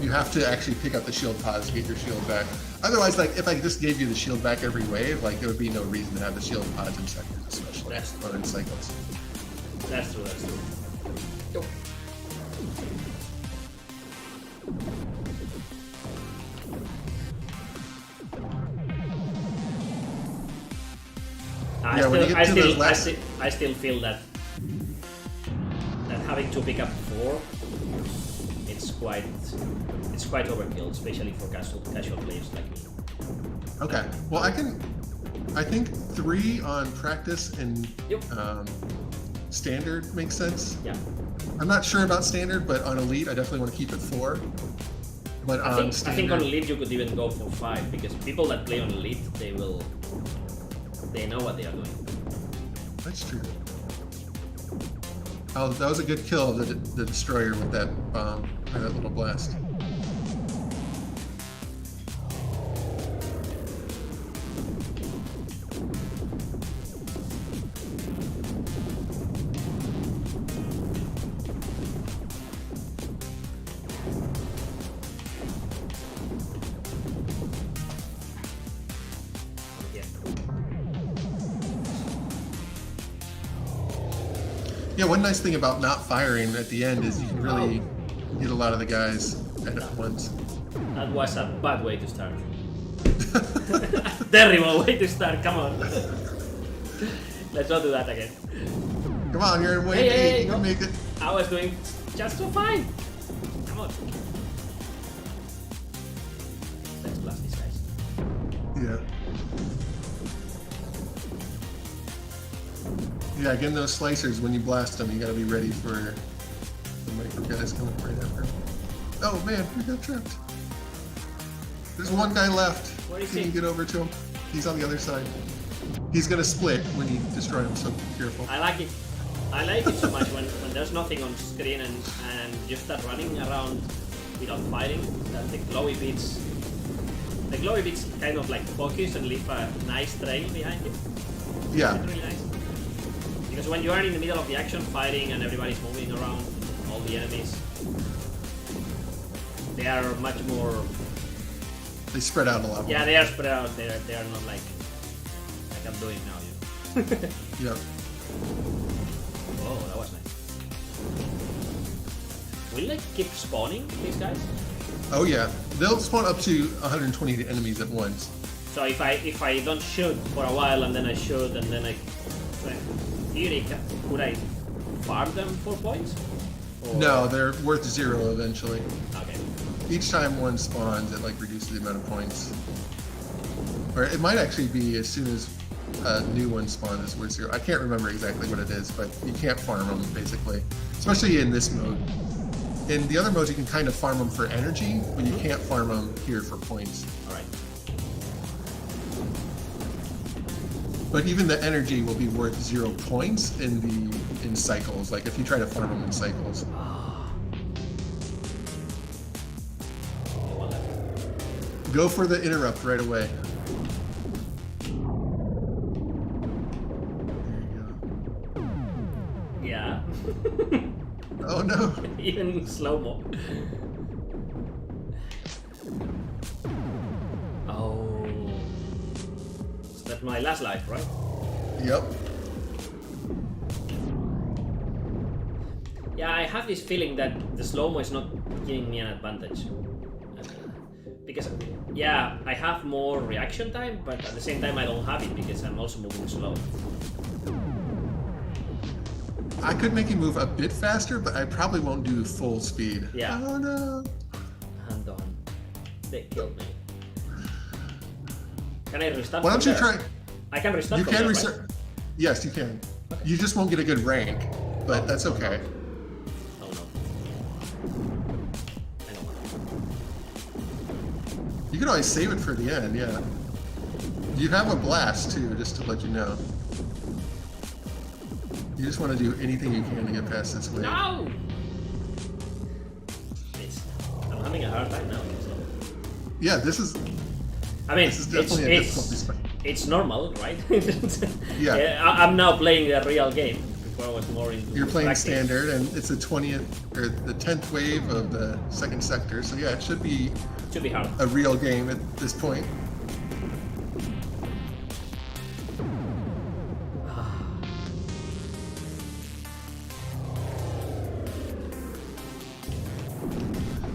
you have to actually pick up the shield pods to get your shield back. Otherwise, like if I just gave you the shield back every wave, like there would be no reason to have the shield pods in sectors, especially or in cycles. That's true. Yo. Yeah, when you get to those last- I still feel that having to pick up 4, it's quite overkill, especially for casual players like me. Okay. Well, I think 3 on practice and Yep. standard makes sense. Yeah. I'm not sure about standard, but on elite, I definitely want to keep it 4. But I on think standard, on elite you could even go for 5 because people that play on elite they know what they are doing. that's true. Oh, that was a good kill of the destroyer with that bomb or that little blast. Yeah, one nice thing about not firing at the end is you can really hit a lot of the guys at once. That was a bad way to start. Terrible way to start, come on. Let's not do that again. Come on, you're in wave 8, you can make it. I was doing just so fine. Come on. Let's blast these guys. Yeah. Yeah, again, those slicers, when you blast them, you gotta be ready for the micro guys coming right after. Oh man, we got trapped. There's one guy left. Where is Can he? you get over to him? He's on the other side. He's gonna split when you destroy him, so be careful. I like it. I like it so much when there's nothing on screen and you start running around without fighting. That the glowy bits kind of like focus and leave a nice trail behind you. Yeah. It's really nice. Because when you are in the middle of the action fighting and everybody's moving around, all the enemies, they are much more. They spread out a lot more. Yeah, they are spread out. They are not like I'm doing now. You know? Yep. Oh, that was nice. Will they keep spawning, these guys? Oh yeah. They'll spawn up to 120 enemies at once. So if I don't shoot for a while and then I shoot and then I could I farm them for points? Or? No, they're worth 0 eventually. Okay. Each time one spawns, it like reduces the amount of points. Or it might actually be as soon as a new one spawns, it's worth 0. I can't remember exactly what it is, but you can't farm them basically, especially in this mode. In the other modes, you can kind of farm them for energy, but you can't farm them here for points. All right. But even the energy will be worth 0 points in cycles. Like if you try to farm them in cycles. Go for the interrupt right away. Yeah. Oh no. Even slow-mo. Oh. So that's my last life, right? Yep. Yeah, I have this feeling that the slow-mo is not giving me an advantage. Because, yeah, I have more reaction time, but at the same time I don't have it because I'm also moving slow. I could make you move a bit faster, but I probably won't do full speed. Yeah. Oh no. I'm done. They killed me. Can I restart? Why don't you there? try? I can restart. You from can there, restart. right? Yes, you can. Okay. You just won't get a good rank, but that's okay. Oh no. I know. You can always save it for the end, yeah. You have a blast too, just to let you know. You just want to do anything you can to get past this wave. No! I'm having a hard time now. So. Yeah, this is. I mean, This is definitely a difficulty spike. it's normal, right? Yeah. I'm now playing the real game. Before I was more into You're playing practice. standard, and it's the 20th or the 10th wave of the second sector. So yeah, it should be Should be hard. a real game at this point.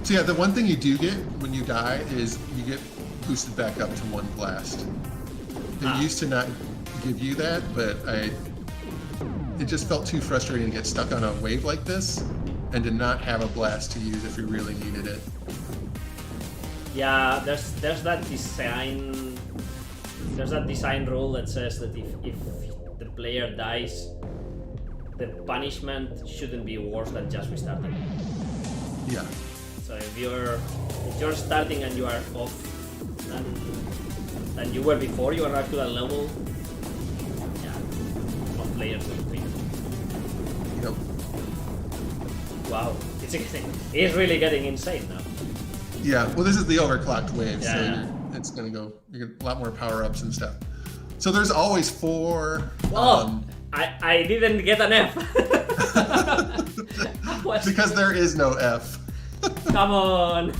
So yeah, the one thing you do get when you die is you get boosted back up to 1 blast. It used to not give you that, but it just felt too frustrating to get stuck on a wave like this and to not have a blast to use if you really needed it. Yeah, there's that design. There's that design rule that says that if the player dies, the punishment shouldn't be worse than just restarting. Yeah. So if you're starting and you are off than you were before you arrived to that level, yeah, most players will win. Yep. Wow, it's really getting insane now. Yeah, well this is the overclocked wave, Yeah. so it's gonna go, you get a lot more power-ups and stuff. So there's always 4... Oh, I didn't get an F. because there is no F. Come on.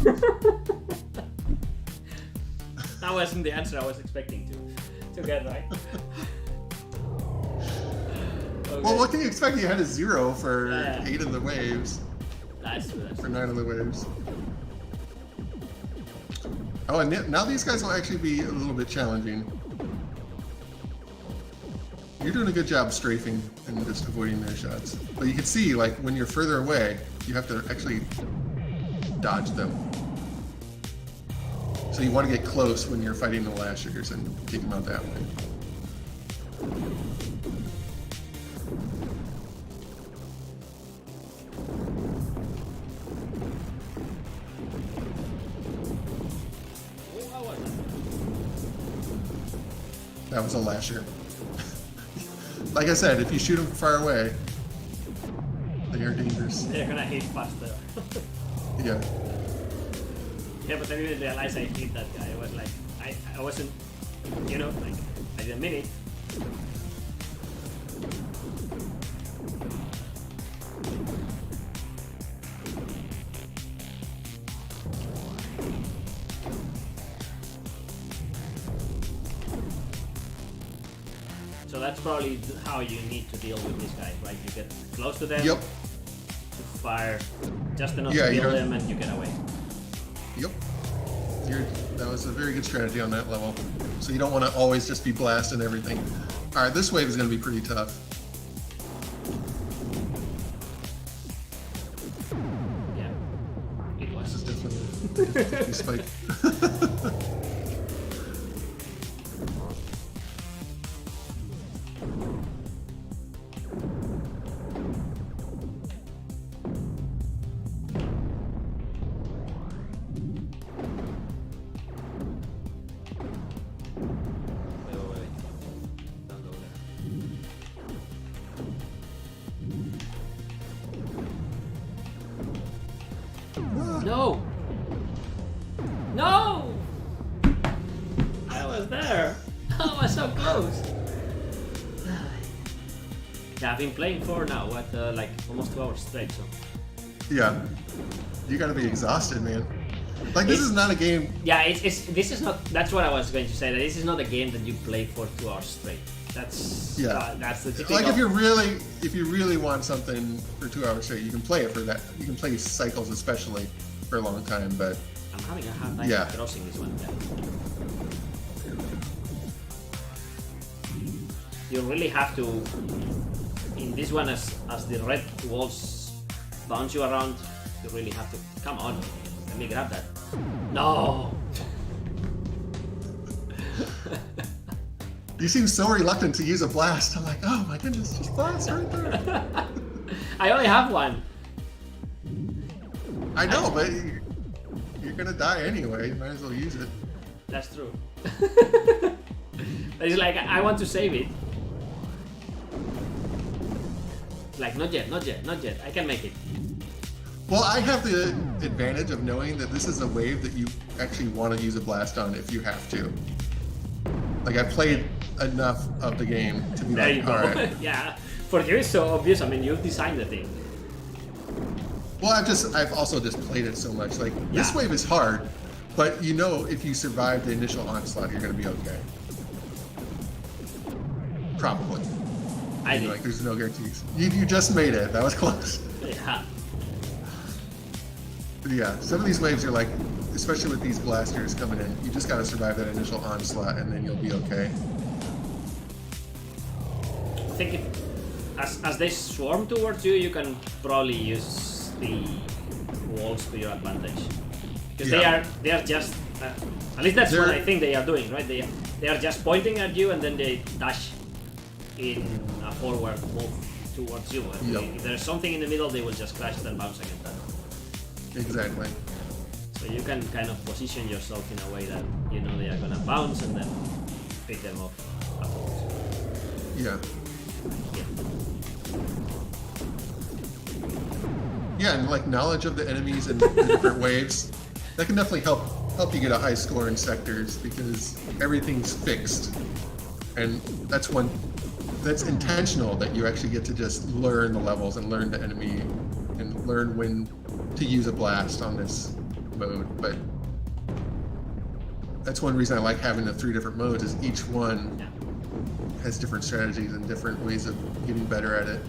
That wasn't the answer I was expecting to get right. Okay. Well, what can you expect? You had a 0 for Yeah. 8 of the waves, That's true. That's for true. 9 of the waves. Oh, and now these guys will actually be a little bit challenging. You're doing a good job strafing and just avoiding their shots. But you can see, like, when you're further away, you have to actually dodge them. So you want to get close when you're fighting the lashers and take them out that way. Oh, how was that? That was a lasher. Like I said, if you shoot them far away, they are dangerous. They're gonna hit faster. Yeah. Yeah, but I didn't realize I hit that guy. I was like, I wasn't, you know, like, I didn't mean it. So that's probably how you need to deal with these guys, right? You get close to them, Yep. you fire just enough Yeah, to you kill don't- them, and you get away. Yep. That was a very good strategy on that level. So you don't want to always just be blasting everything. Alright, this wave is going to be pretty tough. Yeah, it This is was. definitely a spike. Wait. Don't go there. No! No! I was there! I was so close! Yeah, I've been playing for now, like almost 2 hours straight, so. Yeah. You got to be exhausted, man. Like, this is not a game. Yeah, this is not, that's what I was going to say, that this is not a game that you play for 2 hours straight. That's, Yeah. that's the typical. Like, if you really want something for 2 hours straight, you can play it for that. You can play cycles especially for a long time, but I'm having a hard time Yeah. crossing this one. Yeah. You really have to, in this one, as the red walls bounce you around, you really have to, come on, let me grab that. No! you seem so reluctant to use a blast. I'm like, oh my goodness, just blast right there. I only have one. I know, but you're gonna die anyway. Might as well use it. That's true. But it's like, I want to save it. Like, not yet, not yet, not yet. I can make it. Well, I have the advantage of knowing that this is a wave that you actually want to use a blast on if you have to. Like, I've played enough of the game to be There like, you go. alright. Yeah, for you it's so obvious. I mean, you've designed the thing. Well, I've also just played it so much. Like, this Yeah. wave is hard, but you know if you survive the initial onslaught, you're gonna be okay. Probably. I did. Like, there's no guarantees. You just made it. That was close. Yeah. But yeah, some of these waves are like, especially with these blasters coming in, you just gotta survive that initial onslaught and then you'll be okay. I think as they swarm towards you, you can probably use the walls to your advantage, because Yeah. they are just at least that's what They're- I think they are doing, right? They are just pointing at you and then they dash in a forward move towards you. And Yep. if there's something in the middle, they will just crash and bounce against that. Exactly. So you can kind of position yourself in a way that you know they are gonna bounce and then pick them off afterwards. Yeah. Yeah. Yeah, and like knowledge of the enemies and the different waves, that can definitely help you get a high score in sectors because everything's fixed. And that's intentional that you actually get to just learn the levels and learn the enemy and learn when to use a blast on this mode. But that's one reason I like having the 3 different modes is each one Yeah. has different strategies and different ways of getting better at it.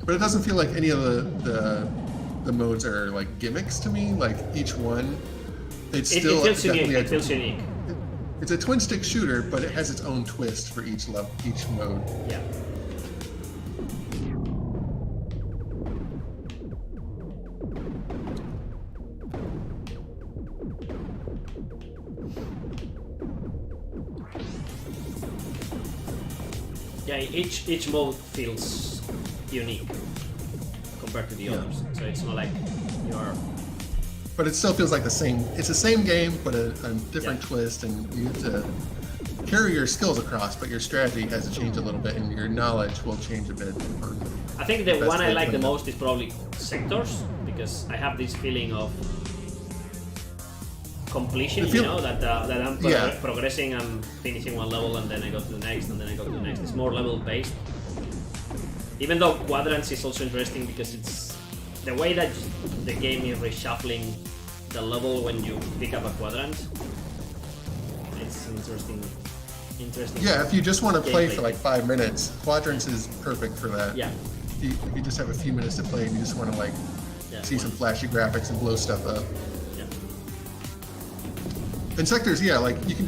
But it doesn't feel like any of the modes are like gimmicks to me. Like each one, it feels unique. It feels unique. It's a twin stick shooter, but it has its own twist for each level, each mode. Yeah. Yeah, each mode feels unique compared to the others. So it's not like you're. But it still feels like the same. It's the same game, but a different twist, and you have to carry your skills across. But your strategy has to change a little bit, and your knowledge will change a bit. I think the one I like the most is probably sectors, because I have this feeling of completion. You know that I'm progressing. I'm finishing one level, and then I go to the next, and then I go to the next. It's more level based. Even though quadrants is also interesting because it's the way that the game is reshuffling the level when you pick up a quadrant. It's interesting. Yeah, if you just want to play for like 5 minutes, quadrants is perfect for that. Yeah. If you just have a few minutes to play and you just want to like see some flashy graphics and blow stuff up. Yeah. And sectors, yeah, like you can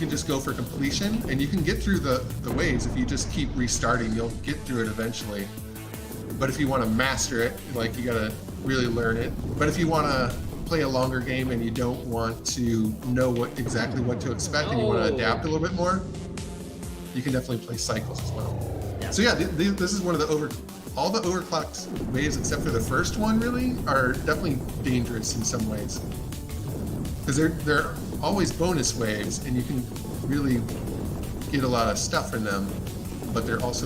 just go for completion, and you can get through the waves if you just keep restarting. You'll get through it eventually. But if you want to master it, like you gotta really learn it. But if you want to play a longer game and you don't want to know exactly what to expect and you want to adapt a little bit more, you can definitely play cycles as well. Yeah. So yeah, this is one of all the overclocked waves except for the first one really are definitely dangerous in some ways. Because they're always bonus waves, and you can really get a lot of stuff in them, but they're also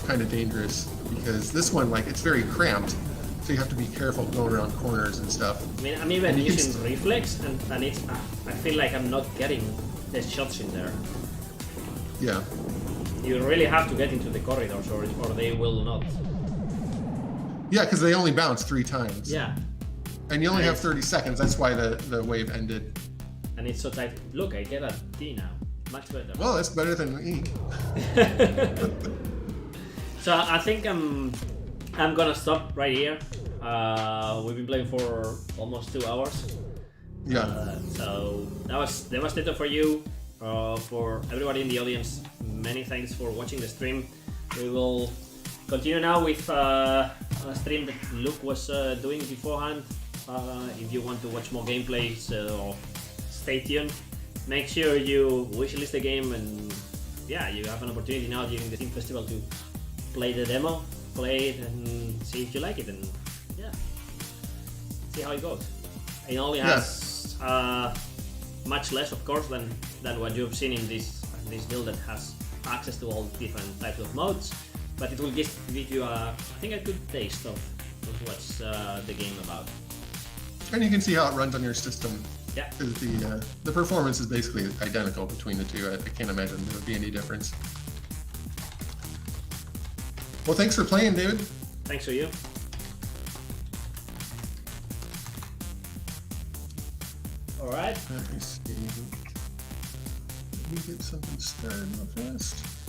kind of dangerous because this one, like, it's very cramped, so you have to be careful going around corners and stuff. I mean, I'm even using reflex, and it's I feel like I'm not getting the shots in there. Yeah. You really have to get into the corridors, or they will not. Yeah, because they only bounce 3 times. Yeah. And you only have 30 seconds. That's why the wave ended. And it's so tight. Look, I get a D now. Much better. Well, that's better than E. So I think I'm gonna stop right here. We've been playing for almost 2 hours. Yeah. So that was devastating for you. For everybody in the audience, many thanks for watching the stream. We will continue now with a stream that Luke was doing beforehand. If you want to watch more gameplays, stay tuned. Make sure you wishlist the game, and yeah, you have an opportunity now during the Steam Festival to play the demo, play it, and see if you like it, and yeah, see how it goes. It only has much less, of course, than what you've seen in this build that has access to all different types of modes, but it will give you I think a good taste of what's the game about. And you can see how it runs on your system. Yeah. Because the performance is basically identical between the two. I can't imagine there would be any difference. Well, thanks for playing, David. Thanks for you. All right. Let me see. Let me get something started real fast.